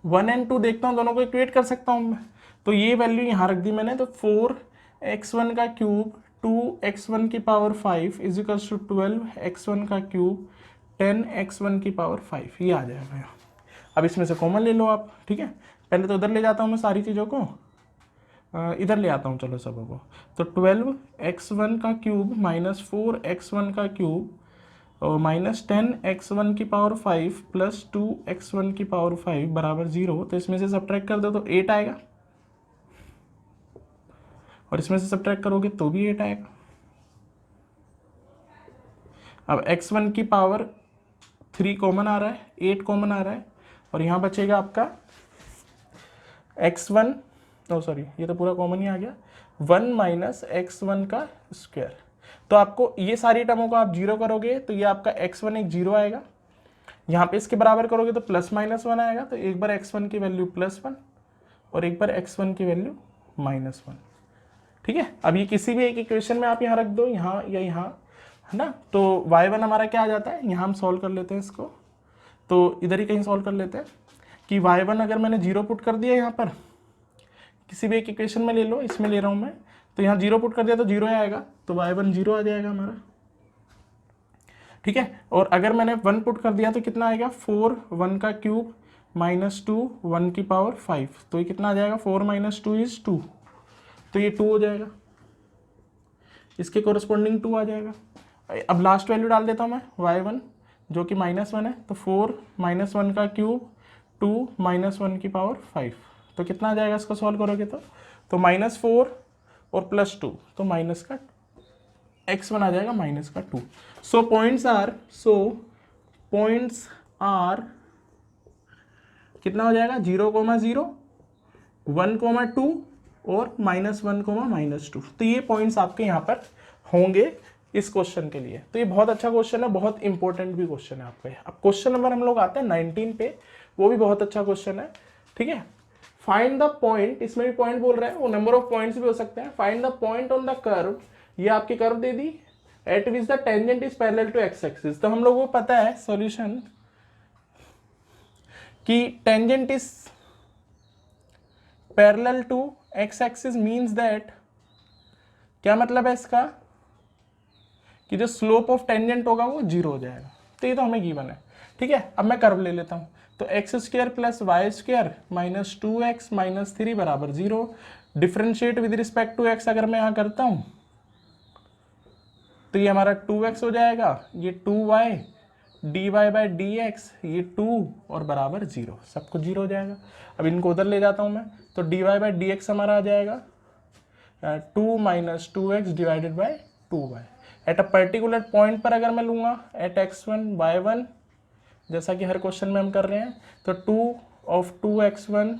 1 एंड 2 देखता हूँ, दोनों को इक्वेट कर सकता हूँ मैं। तो ये वैल्यू यहाँ रख दी मैंने, तो 4x1 का क्यूब 2x1 की power 5 is equals to 12x1 का क्यूब 10x1 की पावर 5, ये आ जाएगा यहाँ। अब इसमें से कॉमन ले लो आप। ठीक है, पहले तो उधर ले जाता हूँ मैं सारी चीज़ों को, इधर ले आता हूँ चलो सबों को। तो 12x1 का क्यूब माइनस 4x1 का क्यूब और माइनस 10x1 की पावर 5 प्लस 2x1 की पावर 5 बराबर 0। तो इसमें से सब्ट्रैक्ट कर दो तो 8 आएगा, और इसमें से सब्ट्रैक्ट करोगे तो भी 8 आएगा। अब x1 की पावर 3 कॉमन आ रहा है, 8 कॉमन आ रहा है, और यहाँ बचेगा आपका x1, सॉरी ये तो पूरा कॉमन ही आ गया, 1 माइनस x1 का स्क्वायर। तो आपको ये सारी टर्मों को आप जीरो करोगे तो ये आपका x1 एक जीरो आएगा, यहाँ पे इसके बराबर करोगे तो प्लस माइनस 1 आएगा। तो एक बार x1 की वैल्यू +1 और एक बार x1 की वैल्यू -1। ठीक है, अब ये किसी भी एक इक्वेशन में आप यहाँ रख दो, यहाँ या यहाँ, है ना। तो y1 हमारा क्या आ जाता है, यहाँ हम सॉल्व कर लेते हैं इसको, तो इधर ही कहीं सॉल्व कर लेते हैं कि y1 अगर मैंने 0 पुट कर दिया यहाँ पर, किसी भी एक इक्वेशन में ले लो, इसमें ले रहा हूँ मैं, तो यहाँ 0 पुट कर दिया तो 0 आएगा, तो y1 0 आ जाएगा हमारा। ठीक है, और अगर मैंने 1 पुट कर दिया तो कितना आएगा, 4 1 का क्यूब माइनस 2 1 की पावर 5, तो ये कितना आ जाएगा, 4 माइनस 2 इज 2, तो ये 2 हो जाएगा, इसके कोरस्पॉन्डिंग 2 आ जाएगा। अब लास्ट वैल्यू डाल देता हूँ मैं y1 जो कि -1 है, तो 4 माइनस 1 का क्यूब 2 माइनस 1 की पावर 5, तो कितना आ जाएगा इसको सॉल्व करोगे तो -4 और +2, तो माइनस का x1 आ जाएगा -2। सो पॉइंट्स आर कितना हो जाएगा, 0, 0, 1, 2 और -1, -2। तो ये पॉइंट्स आपके यहाँ पर होंगे इस क्वेश्चन के लिए। तो ये बहुत अच्छा क्वेश्चन है, बहुत इंपॉर्टेंट भी क्वेश्चन है आपका। अब क्वेश्चन नंबर हम लोग आते हैं 19 पे, वो भी बहुत अच्छा क्वेश्चन है। ठीक है, फाइंड द पॉइंट, इसमें भी पॉइंट बोल रहे हैं, वो नंबर ऑफ पॉइंट्स भी हो सकते हैं। Find the point on the curve, ये आपकी कर्व दे दी, at which the tangent is parallel to x axis. तो हम लोगों को पता है सॉल्यूशन कि tangent is parallel to x axis means that, क्या मतलब है इसका, कि जो स्लोप ऑफ टेंजेंट होगा वो 0 हो जाएगा। तो ये तो हमें गिवन है। ठीक है, अब मैं कर्व ले लेता हूँ, तो x² + y² - 2x - 3 बराबर 0। Differentiate with respect to x अगर मैं यहाँ करता हूँ तो ये हमारा 2x हो जाएगा, ये 2y dy/dx, ये 2 और बराबर 0, सब कुछ 0 हो जाएगा। अब इनको उधर ले जाता हूँ मैं, तो dy/dx हमारा आ जाएगा 2 - 2x / 2y। Eight a particular point पर अगर मैं लूँगा एट x1 y1, जैसा कि हर क्वेश्चन में हम कर रहे हैं, तो 2 of 2x1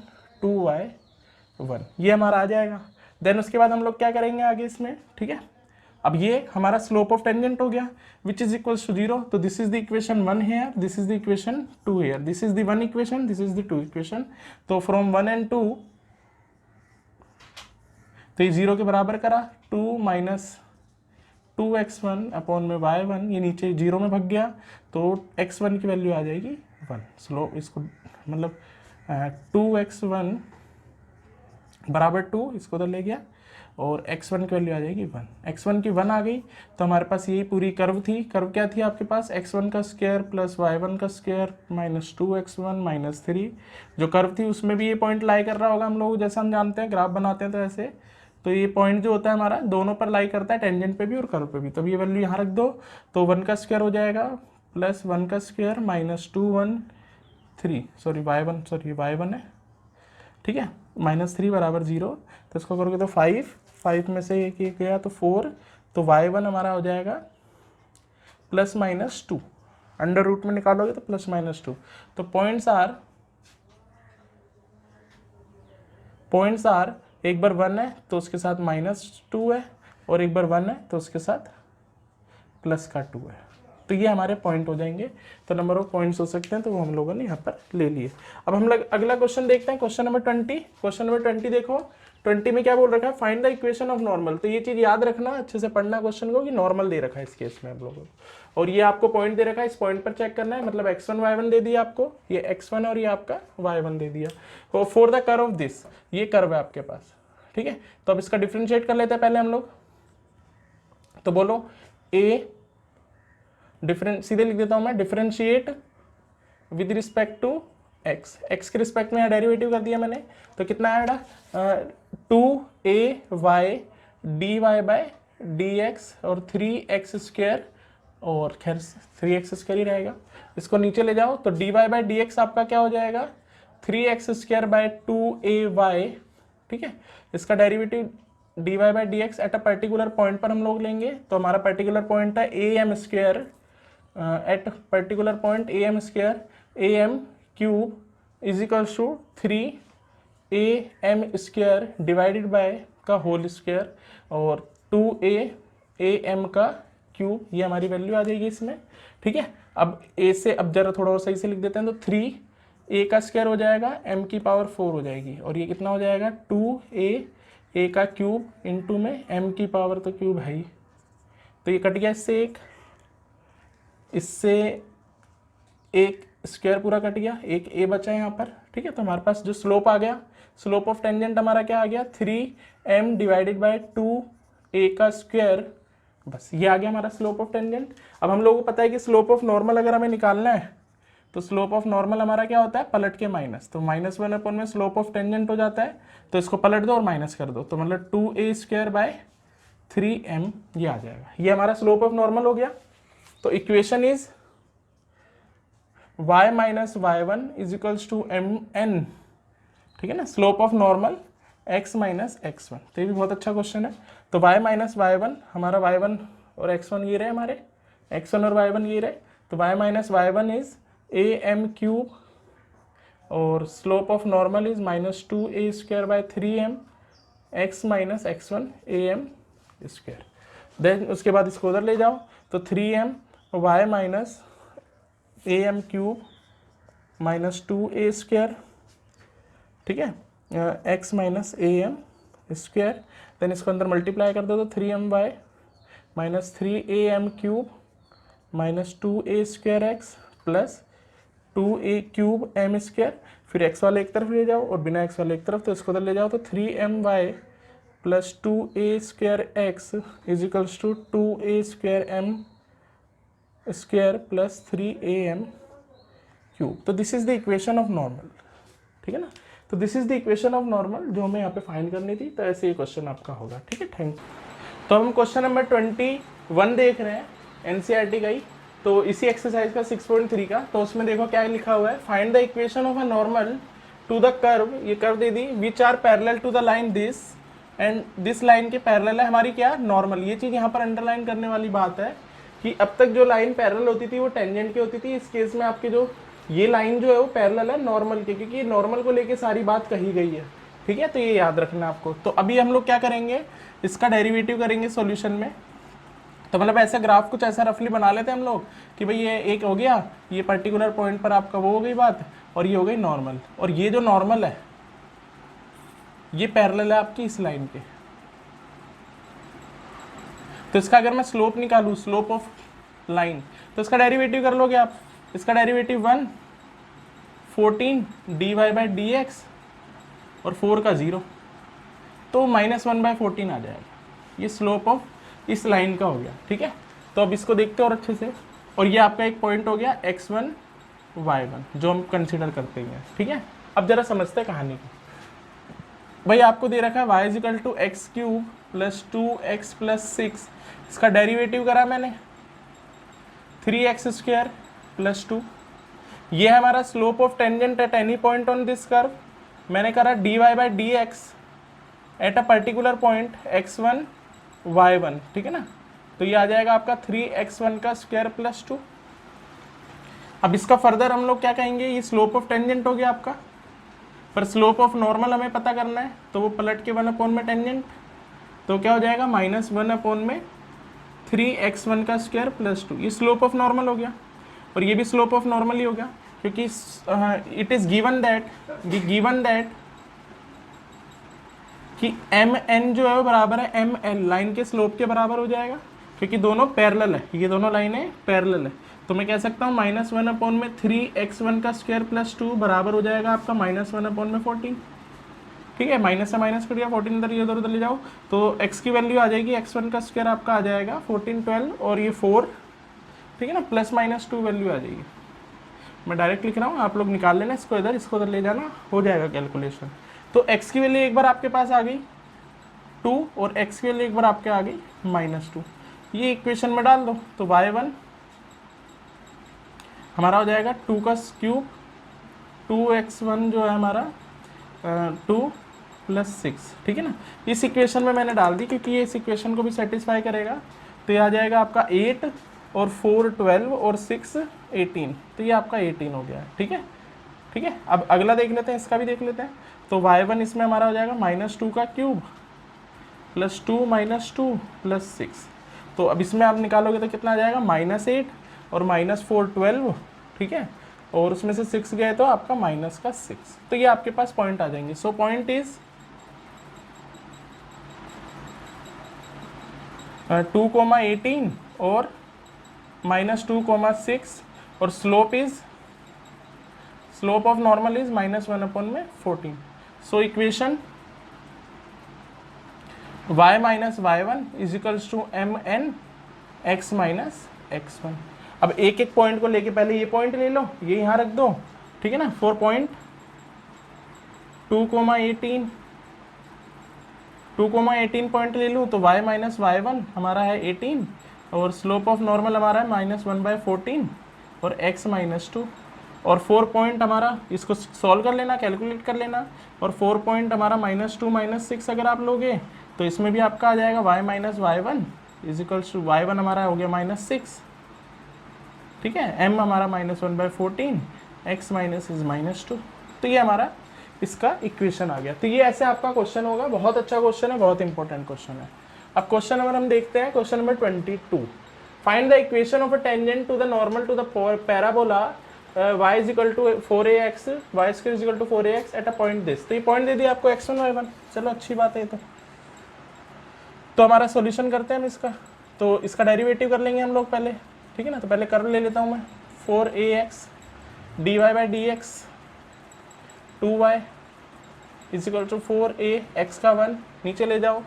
2y1 ये हमारा आ जाएगा। देन उसके बाद हम लोग क्या करेंगे आगे इसमें। ठीक है, अब ये हमारा स्लोप ऑफ टेंजेंट हो गया विच इज इक्वल्स टू 0। तो this is the equation 1 here, this is the equation 2 here, this is the 1 equation, this is the 2 equation. तो फ्रॉम 1 and 2, तो ये 0 के बराबर करा, 2 - 2x1 अपॉन में y1, ये नीचे 0 में भाग गया, तो x1 की वैल्यू आ जाएगी 1। स्लोप इसको मतलब 2x1 बराबर 2, इसको उधर ले गया, और x1 की वैल्यू आ जाएगी 1। x1 की 1 आ गई, तो हमारे पास यही पूरी कर्व थी। कर्व क्या थी आपके पास, x1 का स्क्वायर + y1 का स्क्वायर - 2x1 - 3। जो कर्व थी उसमें भी ये पॉइंट लाई कर रहा होगा, हम लोग जैसा हम जानते हैं ग्राफ बनाते हैं तो ऐसे। तो ये पॉइंट जो होता है हमारा दोनों पर लाई करता है, टेंजेंट पे भी और कर्व पे भी। तब ये वैल्यू यहाँ रख दो, तो 1 का स्क्वायर हो जाएगा +1 का स्क्वायर - 2 1 y1 है, ठीक है, -3 बराबर 0, तो इसको करोगे तो 5 में से एक गया तो 4, तो y1 हमारा हो जाएगा +-2, अंडर रूट में निकालोगे तो +-2, तो पॉइंट्स आर एक बार 1 है तो उसके साथ -2 है, और एक बार 1 है तो उसके साथ +2 है, तो ये हमारे पॉइंट हो जाएंगे। तो नंबर ऑफ पॉइंट्स हो सकते हैं, तो वो हम लोगों ने यहाँ पर ले लिए। अब हम लोग अगला क्वेश्चन देखते हैं, क्वेश्चन नंबर 20। क्वेश्चन नंबर 20 देखो, 20 में क्या बोल रखा है, find the equation of normal. तो ये चीज़ याद रखना, अच्छे से पढ़ना क्वेश्चन को कि नॉर्मल दे रखा है इस केस में हम लोगों को, और ये आपको पॉइंट दे रखा है, इस पॉइंट पर चेक करना है, मतलब x1 y1 दे दिया आपको, ये x1 और ये आपका y1 दे दिया, और for the curve of this, ये कर्व है आपके पास, ठीक है। तो अब इसका डिफ्रेंशिएट कर लेते हैं पहले हम लोग, तो बोलो ए सीधे लिख देता हूं मैं, differentiate with respect to x के रिस्पेक्ट में डेरिवेटिव कर दिया मैंने, तो कितना आएगा 2ay dy/dx और 3x², और खैर 3x² ही रहेगा, इसको नीचे ले जाओ तो dy/dx आपका क्या हो जाएगा 3x²/2ay, ठीक है। इसका derivative dy/dx eight a particular point पर हम लोग लेंगे, तो हमारा पर्टिकुलर पॉइंट है am², at particular point am² is equals to 3am² divided by का होल स्क्वायर और 2am³, ये हमारी वैल्यू आ जाएगी इसमें, ठीक है। अब a से अब जरा थोड़ा और सही से लिख देते हैं, तो 3a² हो जाएगा, m⁴ हो जाएगी, और ये कितना हो जाएगा 2a³ इंटू में m⁴ तो क्यूब है ही, तो ये कट गया इससे एक स्क्वायर पूरा कट गया, एक a बचा यहाँ पर, ठीक है। तो हमारे पास जो स्लोप आ गया, स्लोप ऑफ टेंजेंट हमारा क्या आ गया 3m डिवाइडेड बाय 2a², बस ये आ गया हमारा स्लोप ऑफ टेंजेंट। अब हम लोगों को पता है कि स्लोप ऑफ नॉर्मल अगर हमें निकालना है, तो स्लोप ऑफ नॉर्मल हमारा क्या होता है पलट के माइनस, तो -1 में स्लोप ऑफ टेंजेंट हो जाता है, तो इसको पलट दो और माइनस कर दो, तो मतलब 2a²/3m ये आ जाएगा, ये हमारा स्लोप ऑफ नॉर्मल हो गया। तो equation is y - y1 is equals to mn, ठीक है ना, slope of normal x - x1, तो ये भी बहुत अच्छा क्वेश्चन है। तो y - y1 हमारा y1 और x1 ये रहे, हमारे x1 और y1 ये रहे, तो y - y1 इज am³ और slope of normal is -2a²/3m x - x1 am²। Then उसके बाद इसको उधर ले जाओ, तो 3m y - am³ -2a², ठीक है, x - am², देन इसको अंदर मल्टीप्लाई कर दो, तो 3my -3am³ -2a²x plus 2a³ m², फिर x वाले एक तरफ ले जाओ और बिना x वाले एक तरफ, तो इसको उधर ले जाओ, तो 3my plus 2a²x is equals to 2a²m² plus 3am³। तो this is the equation of normal, ठीक है ना, तो this is the equation of normal जो हमें यहाँ पे फाइंड करनी थी, तो ऐसे ही क्वेश्चन आपका होगा, ठीक है। Thank you. तो हम क्वेश्चन नंबर 21 देख रहे हैं, एनसीईआरटी का ही, तो इसी एक्सरसाइज का 6.3 का, तो उसमें देखो क्या लिखा हुआ है, find the equation of a normal to the curve, ये कर्व दे दी, which are parallel to the line this and this line के पैरेलल है हमारी क्या नॉर्मल। ये चीज़ यहाँ पर अंडरलाइन करने वाली बात है कि अब तक जो लाइन पैरेलल होती थी वो टेंजेंट की होती थी, इस केस में आपके जो ये लाइन जो है वो पैरेलल है नॉर्मल के, क्योंकि नॉर्मल को लेके सारी बात कही गई है, ठीक है। तो ये याद रखना आपको। तो अभी हम लोग क्या करेंगे, इसका डेरिवेटिव करेंगे सॉल्यूशन में। तो मतलब ऐसा ग्राफ कुछ ऐसा रफली बना लेते हैं हम लोग कि भाई ये एक हो गया, ये पर्टिकुलर पॉइंट पर आपका वो हो गई बात, और ये हो गई नॉर्मल, और ये जो नॉर्मल है ये पैरेलल है आपकी इस लाइन के। तो इसका अगर मैं स्लोप निकालूं, स्लोप ऑफ लाइन, तो इसका डेरिवेटिव कर लोगे आप, इसका डेरिवेटिव 1 14 dy/dx और 4 का 0, तो -1/14 आ जाएगा, ये स्लोप ऑफ इस लाइन का हो गया, ठीक है। तो अब इसको देखते हो और अच्छे से, और ये आपका एक पॉइंट हो गया x1 y1 जो हम कंसीडर करते हैं, ठीक है। अब जरा समझते हैं कहानी को। भाई आपको दे रखा है y = x³ + 2x + 6, इसका डेरिवेटिव करा मैंने 3x² + 2, ये है हमारा slope of tangent at any point on this curve. मैंने करा dy/dx eight a particular point x1 y1, ठीक है ना। तो ये आ जाएगा आपका 3x1 का स्क्वायर प्लस 2। अब इसका फर्दर हम लोग क्या कहेंगे, ये स्लोप ऑफ टेंजेंट हो गया आपका, पर स्लोप ऑफ नॉर्मल हमें पता करना है, तो वो पलट के 1 में टेंजेंट, तो क्या हो जाएगा -1 में 3x1 का स्क्वायर प्लस 2। ये स्लोप ऑफ नॉर्मल हो गया, और ये भी स्लोप ऑफ नॉर्मल ही हो गया, क्योंकि इट इज गिवन दैट कि mn जो है वो बराबर है ml, लाइन के स्लोप के बराबर हो जाएगा, क्योंकि दोनों पैरेलल है, ये दोनों लाइनें पैरेलल है। तो मैं कह सकता हूँ -1 में 3x1 का स्क्वायर प्लस 2 बराबर हो जाएगा आपका -1 में 14, ठीक है। माइनस से माइनस कर दिया, 14 इधर उधर ले जाओ, तो x की वैल्यू आ जाएगी, x1 का स्क्वायर आपका आ जाएगा 14, 12 और ये 4, ठीक है ना, +-2 वैल्यू आ जाएगी। मैं डायरेक्ट लिख रहा हूँ, आप लोग निकाल लेना इसको इधर ले जाना, हो जाएगा कैलकुलेशन। तो x की वैल्यू एक बार आपके पास आ गई 2 और x की वैल्यू एक बार आपके आ गई -2, ये इक्वेशन में डाल दो, तो y1 हमारा हो जाएगा 2 का क्यूब 2x1 जो है हमारा 2 + 6, ठीक है ना। इस इक्वेशन में मैंने डाल दी, क्योंकि ये इस इक्वेशन को भी सेटिस्फाई करेगा। तो ये आ जाएगा आपका 8 और 4 12 और 6 18, तो ये आपका 18 हो गया है, ठीक है। ठीक है, अब अगला देख लेते हैं, इसका भी देख लेते हैं। तो y1 इसमें हमारा हो जाएगा -2 का क्यूब + 2 - 2 + 6। तो अब इसमें आप निकालोगे तो कितना आ जाएगा, -8 और -4 12, ठीक है, और उसमें से 6 गए तो आपका -6। तो ये आपके पास पॉइंट आ जाएंगे। सो पॉइंट इज 2,18 और -2,6 और स्लोप ऑफ नॉर्मल इज -1 में 14। So equation y - y1 = mn x - x1। अब एक एक पॉइंट को लेके पहले ये पॉइंट ले लो, ये यहाँ रख दो, ठीक है ना। 4.2,18 पॉइंट ले लूँ तो y - y1 हमारा है 18 और स्लोप ऑफ नॉर्मल हमारा है -1/14 और x - 2 और 4 पॉइंट हमारा, इसको सॉल्व कर लेना, कैलकुलेट कर लेना, और 4 पॉइंट हमारा -2 - 6 अगर आप लोगे तो इसमें भी आपका आ जाएगा y - y1 = y1 हमारा हो गया -6, ठीक है, m हमारा -1/14, x - 2। तो ये हमारा इसका इक्वेशन आ गया। तो ये ऐसे आपका क्वेश्चन होगा, बहुत अच्छा क्वेश्चन है, बहुत इंपॉर्टेंट क्वेश्चन है। अब क्वेश्चन नंबर हम देखते हैं, question number 22। Find the equation of a tangent to the normal to the parabola y = 4ax, y² = 4ax at a point this. तो ये पॉइंट दे दिया आपको x1 y1, चलो अच्छी बात है। तो हमारा सॉल्यूशन करते हैं हम इसका। तो इसका डेरिवेटिव कर लेंगे हम लोग पहले, ठीक है ना। तो पहले कर ले लेता हूँ मैं, 4ax dy/dx 2y = 4a, x का 1 नीचे ले जाओ,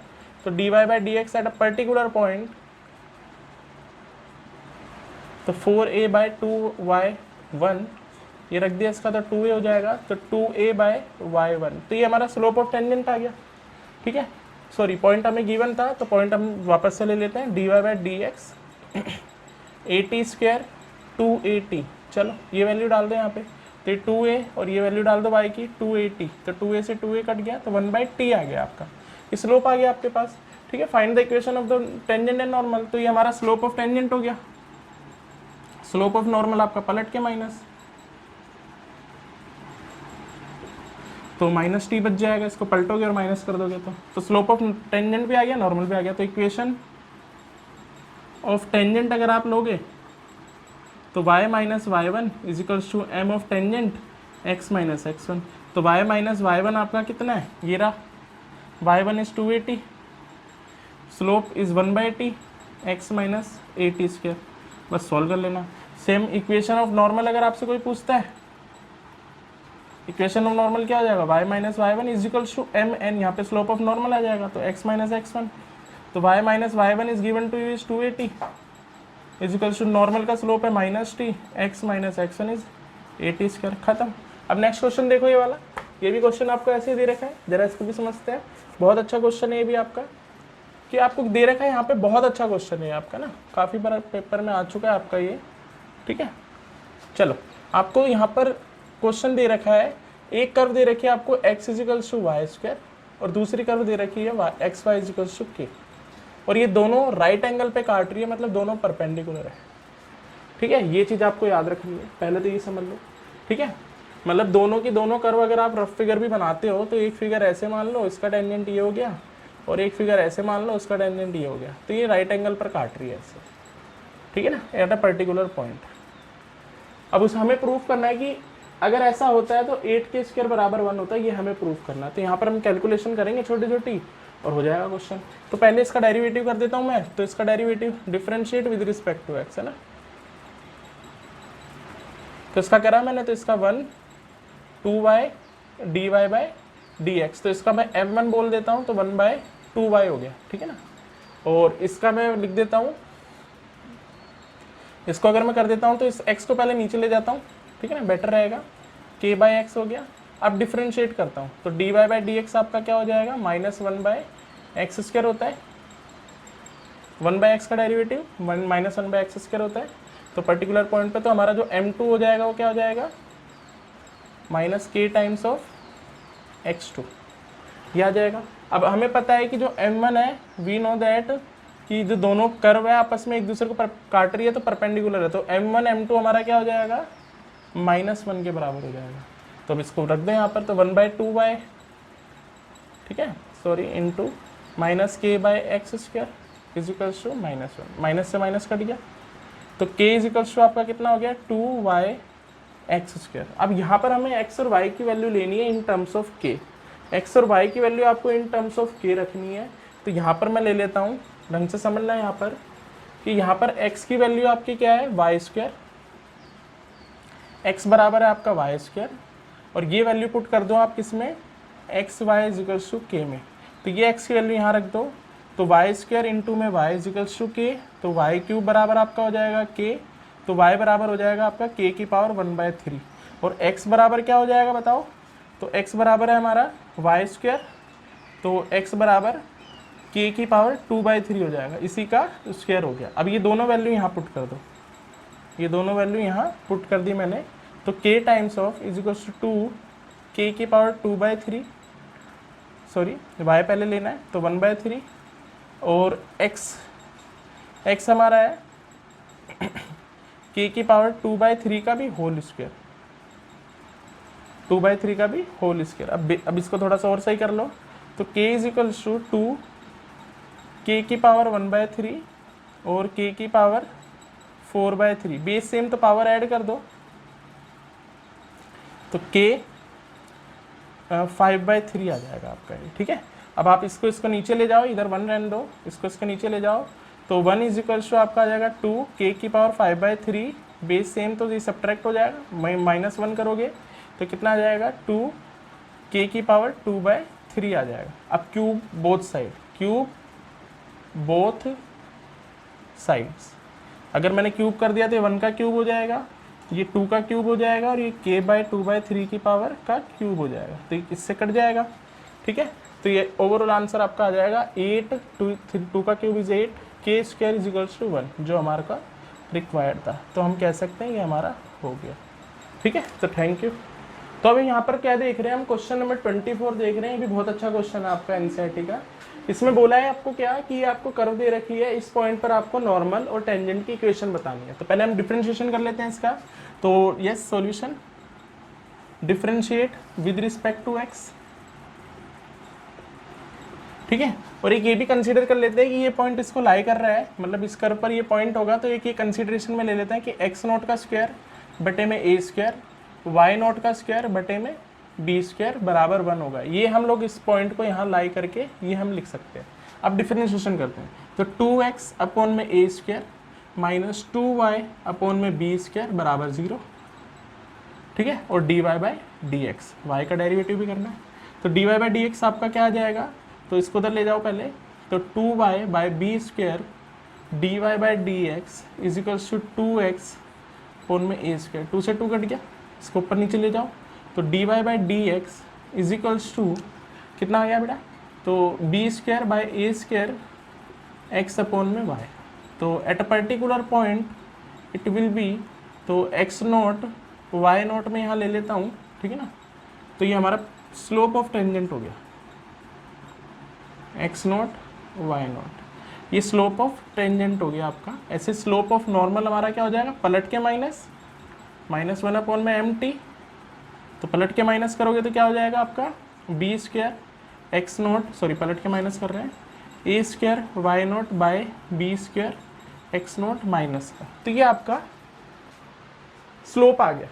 तो dy/dx eight a particular point, तो 4a/2y1 ये रख दिया इसका, तो 2a हो जाएगा, तो 2a/y1। तो ये हमारा स्लोप ऑफ टेंजेंट आ गया, ठीक है। सॉरी, पॉइंट हमें गिवन था, तो पॉइंट हम वापस से ले लेते हैं, dy/dx 80² 280। चलो ये वैल्यू डाल दो यहाँ पे, तो 2a और ये वैल्यू डाल दो y की 280, तो 2a से 2a कट गया, तो 1/t आ गया आपका, स्लोप आ गया आपके पास, ठीक है। Find the equation of the tangent and normal. तो ये हमारा स्लोप ऑफ टेंजेंट हो गया, स्लोप ऑफ नॉर्मल आपका पलट के माइनस, तो -t बच जाएगा, इसको पलटोगे और माइनस कर दोगे तो स्लोप ऑफ टेंजेंट भी आ गया, नॉर्मल भी आ गया। तो इक्वेशन ऑफ टेंजेंट अगर आप लोगे तो y - y1 = m of tangent x - x1। तो y - y1 आपका कितना है, ये रहा, y1 is 280, slope is 1/t, x - at²। बस सॉल्व कर लेना। सेम इक्वेशन ऑफ नॉर्मल अगर आपसे कोई पूछता है, इक्वेशन ऑफ नॉर्मल क्या हो जाएगा, y - y1 = mn, यहाँ पे स्लोप ऑफ नॉर्मल आ जाएगा, तो x - x1। तो y - y1 is given to you is 280 = normal का स्लोप है -t, x - x1 इज 80²। खत्म। अब नेक्स्ट क्वेश्चन देखो, ये वाला, ये भी क्वेश्चन आपको ऐसे ही दे रखा है, जरा इसको भी समझते हैं। बहुत अच्छा क्वेश्चन है ये भी आपका, कि आपको दे रखा है यहाँ पे, बहुत अच्छा क्वेश्चन है आपका ना, काफ़ी बार पेपर में आ चुका है आपका ये, ठीक है। चलो आपको यहाँ पर क्वेश्चन दे रखा है, एक कर्व दे रखी है आपको x is equals to y square और दूसरी कर्व दे रखी है एक्स वाई इजिकल्स टू के, और ये दोनों राइट एंगल पे काट रही है, मतलब दोनों परपेंडिकुलर है। ठीक है, ये चीज़ आपको याद रखनी है, पहले तो ये समझ लो। ठीक है, मतलब दोनों की दोनों कर्व अगर आप रफ फिगर भी बनाते हो तो एक फिगर ऐसे मान लो, इसका टेंजेंट ये हो गया, और एक फिगर ऐसे मान लो, उसका टेंजेंट ये हो गया, तो ये राइट एंगल पर काट रही है ऐसे। ठीक है ना, एट अ पर्टिकुलर पॉइंट। अब उस हमें प्रूफ करना है कि अगर ऐसा होता है तो 8 के स्क्वायर बराबर 1 होता है, ये हमें प्रूफ करना है। तो यहाँ पर हम कैलकुलेशन करेंगे छोटी छोटी और हो जाएगा क्वेश्चन। तो पहले इसका डेरिवेटिव कर देता हूँ मैं, तो इसका derivative differentiate with respect to x, है ना। तो इसका करा मैंने, तो इसका 1 2y dy बाय dx, तो इसका मैं m1 बोल देता हूँ, तो 1/2y हो गया। ठीक है ना, और इसका मैं लिख देता हूँ, इसको अगर मैं कर देता हूँ तो इस x को पहले नीचे ले जाता हूँ। ठीक है ना, बेटर रहेगा, k/x हो गया। अब डिफरेंशिएट करता हूँ, तो dy बाई dx आपका क्या हो जाएगा, -1/x² होता है, 1/x का डेरिवेटिव -1/x² होता है। तो पर्टिकुलर पॉइंट पे तो हमारा जो m2 हो जाएगा वो क्या हो जाएगा, -k टाइम्स ऑफ x2, ये आ जाएगा। अब हमें पता है कि जो m1 है, वी नो दैट कि जो दोनों कर्व है आपस में एक दूसरे को काट रही है तो परपेंडिकुलर है, तो m1 m2 हमारा क्या हो जाएगा, -1 के बराबर हो जाएगा। तो अब इसको रख दें यहाँ पर, तो 1/2y, ठीक है, sorry, into -k/x² is equals to -1, minus से माइनस कट गया, तो k इजिकल्स टू आपका कितना हो गया, 2y(x²। अब यहाँ पर हमें x और y की वैल्यू लेनी है in terms of k, x और y की वैल्यू आपको इन टर्म्स ऑफ k रखनी है। तो यहाँ पर मैं ले लेता हूँ, ढंग से समझना है यहाँ पर कि यहाँ पर x की वैल्यू आपकी क्या है, y², x बराबर है आपका y², और ये वैल्यू पुट कर दो आप किसमें, एक्स वाई इजिकल्स टू के में। तो ये x की वैल्यू यहाँ रख दो, तो y² इंटू में y इजिकल्स टू के, तो y³ बराबर आपका हो जाएगा k, तो y बराबर हो जाएगा आपका k की पावर 1/3, और x बराबर क्या हो जाएगा बताओ, तो x बराबर है हमारा y², तो x बराबर k की पावर 2/3 हो जाएगा, इसी का स्क्वायर हो गया। अब ये दोनों वैल्यू यहाँ पुट कर दो, ये दोनों वैल्यू यहाँ पुट कर दी मैंने, तो k times of is equals to 2 k की पावर 2/3, सॉरी y पहले लेना है, तो 1/3, और x हमारा है k की पावर 2/3 का भी होल स्क्वायर, 2/3 का भी होल स्क्वायर। अब इसको थोड़ा सा और सही कर लो, तो k इजिकल्स टू 2 k की पावर 1/3 और k की पावर 4/3, बेस सेम तो पावर ऐड कर दो, तो k 5/3 आ जाएगा आपका ये। ठीक है, अब आप इसको नीचे ले जाओ, इधर 1 रहने दो, इसको नीचे ले जाओ, तो 1 इजिकल्स टू आपका आ जाएगा 2 k की पावर 5/3, बेस सेम तो ये सब्ट्रैक्ट हो जाएगा, -1 करोगे तो कितना आ जाएगा, 2 k की पावर 2/3 आ जाएगा। अब cube both side, cube both sides, अगर मैंने क्यूब कर दिया तो 1 का क्यूब हो जाएगा, ये 2 का क्यूब हो जाएगा, और ये k/2/3 की पावर का क्यूब हो जाएगा, तो इससे कट जाएगा। ठीक है, तो ये ओवरऑल आंसर आपका आ जाएगा 8, 2 का क्यूब इज 8, k² इजिकल्स टू 1, जो हमारा का रिक्वायर्ड था। तो हम कह सकते हैं ये हमारा हो गया। ठीक है, तो थैंक यू। तो अभी यहाँ पर क्या देख रहे हैं हम, क्वेश्चन नंबर 24 देख रहे हैं। ये भी बहुत अच्छा क्वेश्चन है आपका एनसीईआरटी का। इसमें बोला है आपको क्या, कि आपको कर्व दे रखी है, इस पॉइंट पर आपको नॉर्मल और टेंजेंट की इक्वेशन बतानी है। तो पहले हम डिफरेंशिएशन कर लेते हैं इसका। तो yes, solution, differentiate with respect to x. ठीक है, और एक ये भी कंसीडर कर लेते हैं कि ये पॉइंट इसको लाई कर रहा है, मतलब इस कर्व पर ये पॉइंट होगा, तो एक ये कंसीडरेशन में ले लेते हैं कि x0 का स्क्वायर बटे में a², y0 का स्क्वायर बटे में b² बराबर 1 होगा। ये हम लोग इस पॉइंट को यहाँ लाई करके ये हम लिख सकते हैं। अब डिफरेंशिएशन करते हैं, तो 2x अपॉन में a² माइनस 2y अपॉन में b² बराबर 0। ठीक है, और dy बाई dx, y का डेरिवेटिव भी करना है। तो dy बाई dx आपका क्या आ जाएगा, तो इसको उधर ले जाओ पहले, तो 2y by b² dy by dx is equals to 2x upon में a², 2 से 2 कट गया, इसको ऊपर नीचे ले जाओ, तो dy by dx is equals to कितना आ गया बेटा, तो b² by a² x upon में y। तो at a particular point it will be, तो x0 वाई नॉट में यहाँ ले लेता हूँ, ठीक है ना, तो ये हमारा स्लोप ऑफ टेंजेंट हो गया एक्स नॉट वाई नॉट, ये स्लोप ऑफ टेंजेंट हो गया आपका। ऐसे स्लोप ऑफ नॉर्मल हमारा क्या हो जाएगा, पलट के -1 अपॉन में एम टी, तो पलट के माइनस करोगे तो क्या हो जाएगा आपका b square x naught, sorry पलट के माइनस कर रहे हैं, a square y naught by b square x naught minus का। तो ये आपका स्लोप आ गया,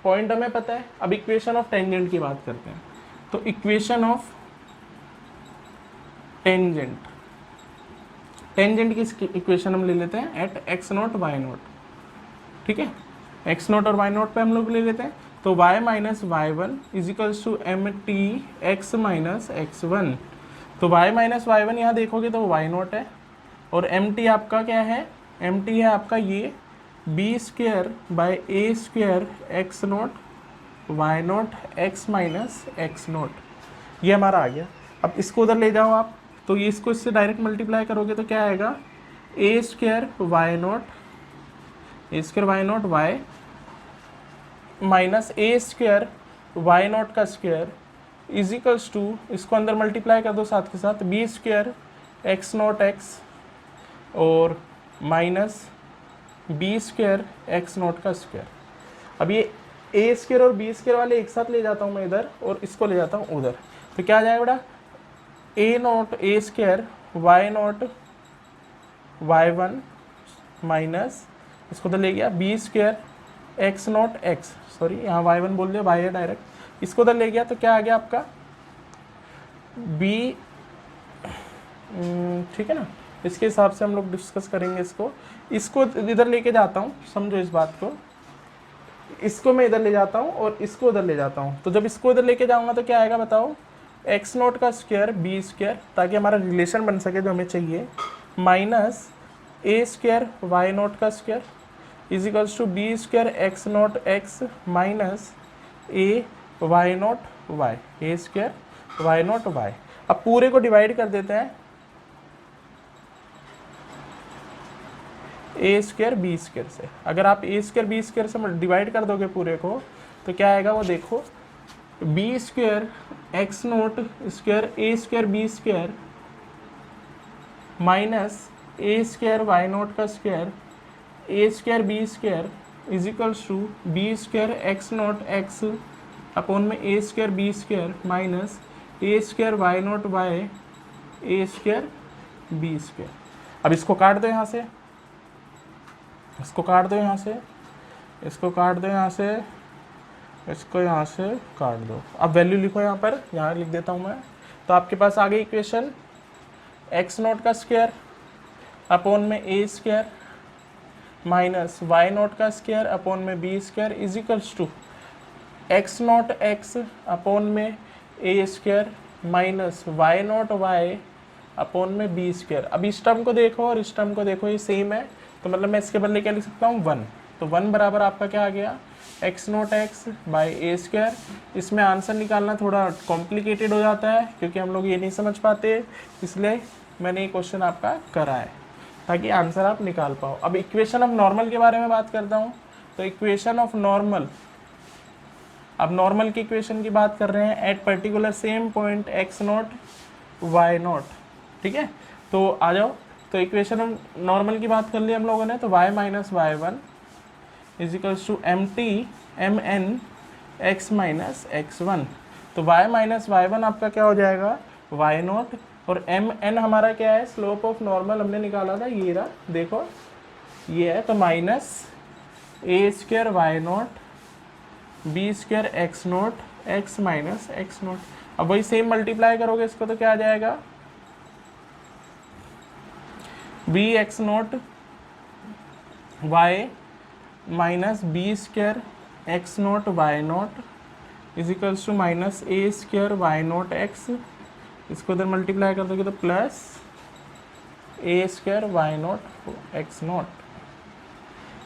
पॉइंट हमें पता है। अब इक्वेशन ऑफ टेंजेंट की बात करते हैं। तो इक्वेशन ऑफ टेंजेंट, टेंजेंट की इक्वेशन हम ले लेते हैं at x naught y naught, ठीक है, एक्स नॉट और वाई नॉट पे हम लोग ले लेते हैं। तो y minus y one is equals to m t x minus x one. तो y माइनस वाई वन यहाँ देखोगे तो वाई नॉट है, और एम टी आपका क्या है, एम टी है आपका ये b square by a square x naught y naught x minus x naught, ये हमारा आ गया। अब इसको उधर ले जाओ आप, तो ये इसको इससे डायरेक्ट मल्टीप्लाई करोगे तो क्या आएगा, a square y naught, a square y naught y minus a square y naught का स्क्वेयर इजिकल्स टू, इसको अंदर मल्टीप्लाई कर दो साथ के साथ, b square x naught x और minus b square x naught का स्क्वेयर। अब ये ए स्क्वेयर और बी स्क्वेयर वाले एक साथ ले जाता हूँ मैं इधर, और इसको ले जाता हूँ उधर, तो क्या आ जाएगा बेटा, a naught a square y naught y one minus, इसको तो ले गया b square x naught x, sorry यहाँ वाई वन बोल दिया, वाई है डायरेक्ट, इसको उधर ले गया तो क्या आ गया आपका बी, ठीक है ना। इसके हिसाब से हम लोग डिस्कस करेंगे इसको इधर लेके जाता हूँ, समझो इस बात को, इसको मैं इधर ले जाता हूँ और इसको उधर ले जाता हूँ। तो जब इसको इधर लेके जाऊँगा तो क्या आएगा बताओ, एक्स नॉट का स्क्वायर बी स्क्वायर, ताकि हमारा रिलेशन बन सके जो हमें चाहिए, minus a square y naught का square equals to b square x naught x minus a y naught y, a square y naught y. अब पूरे को डिवाइड कर देते हैं ए स्क्वायर बी स्क्वायर से। अगर आप ए स्क्वायर बी स्क्वायर से डिवाइड कर दोगे पूरे को तो क्या आएगा वो देखो, b square x naught square a square b square minus a square y naught का square a square b square is equals to b square x naught x upon में a square b square minus a square y naught y a square b square. अब इसको काट दो यहाँ से, इसको काट दो यहाँ से, इसको काट दो यहाँ से, इसको यहाँ से काट दो। अब वैल्यू लिखो यहाँ पर, यहाँ लिख देता हूँ मैं। तो आपके पास आ गई इक्वेशन एक्स नोट का स्क्वायर अपॉन में a square minus y naught का स्क्वायर अपॉन में b square is equals to x naught x upon में a square minus y naught y upon में बी स्क्वायर। अब इस टर्म को देखो और इस टर्म को देखो, ये सेम है, तो मतलब मैं इसके बदले क्या लिख सकता हूँ 1। तो 1 बराबर आपका क्या आ गया, x naught x by a square. इसमें आंसर निकालना थोड़ा कॉम्प्लिकेटेड हो जाता है क्योंकि हम लोग ये नहीं समझ पाते, इसलिए मैंने ये क्वेश्चन आपका करा है ताकि आंसर आप निकाल पाओ। अब इक्वेशन ऑफ नॉर्मल के बारे में बात करता हूँ। तो इक्वेशन ऑफ नॉर्मल, अब नॉर्मल की इक्वेशन की बात कर रहे हैं at particular same point x naught y naught, ठीक है। तो आ जाओ, तो इक्वेशन ऑफ नॉर्मल की बात कर ली हम लोगों ने। तो y minus y one is equals to m t m n x minus x one. तो y माइनस वाई वन आपका क्या हो जाएगा वाई नोट, और एम एन हमारा क्या है, स्लोप ऑफ नॉर्मल हमने निकाला था, ये रहा देखो ये है। तो minus a square y naught b square x naught x minus x naught. अब वही सेम मल्टीप्लाई करोगे इसको तो क्या आ जाएगा, b x naught y minus b square x naught y naught is equals to minus a square y naught x. इसको इधर मल्टीप्लाई कर दोगे तो plus a square y naught x naught,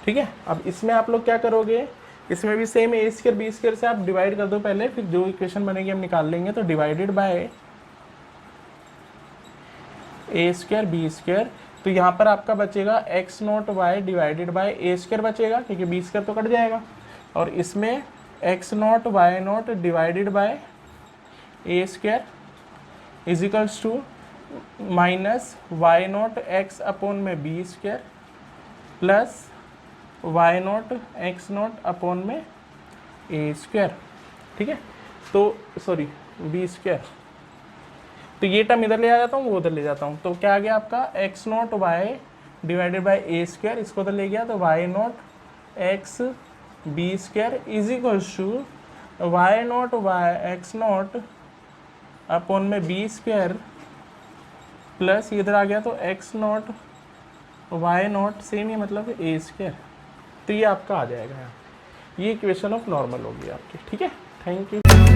ठीक है। अब इसमें आप लोग क्या करोगे, इसमें भी सेम ए स्क्वायर बी स्क्वायर से आप डिवाइड कर दो पहले, फिर जो इक्वेशन बनेगी हम निकाल लेंगे। तो divided by a square b square, तो यहाँ पर आपका बचेगा x naught y divided by a square बचेगा क्योंकि बी स्क्वायर तो कट जाएगा। और इसमें x naught y naught divided by a square is equals to minus y naught x upon में b square plus y naught x naught upon में a square, ठीक है। तो सॉरी बी स्क्वायर, तो ये टर्म इधर ले आ जाता हूँ, वो उधर ले जाता हूँ, तो क्या आ गया आपका x naught y divided by a square, इसको उधर ले गया तो y naught x b square is equals to y naught y x naught upon में बी स्क्वायर प्लस इधर आ गया तो x naught y naught same ही मतलब ए स्क्वायर। तो ये आपका आ जाएगा, ये इक्वेशन ऑफ नॉर्मल होगी आपकी, ठीक है। Thank you.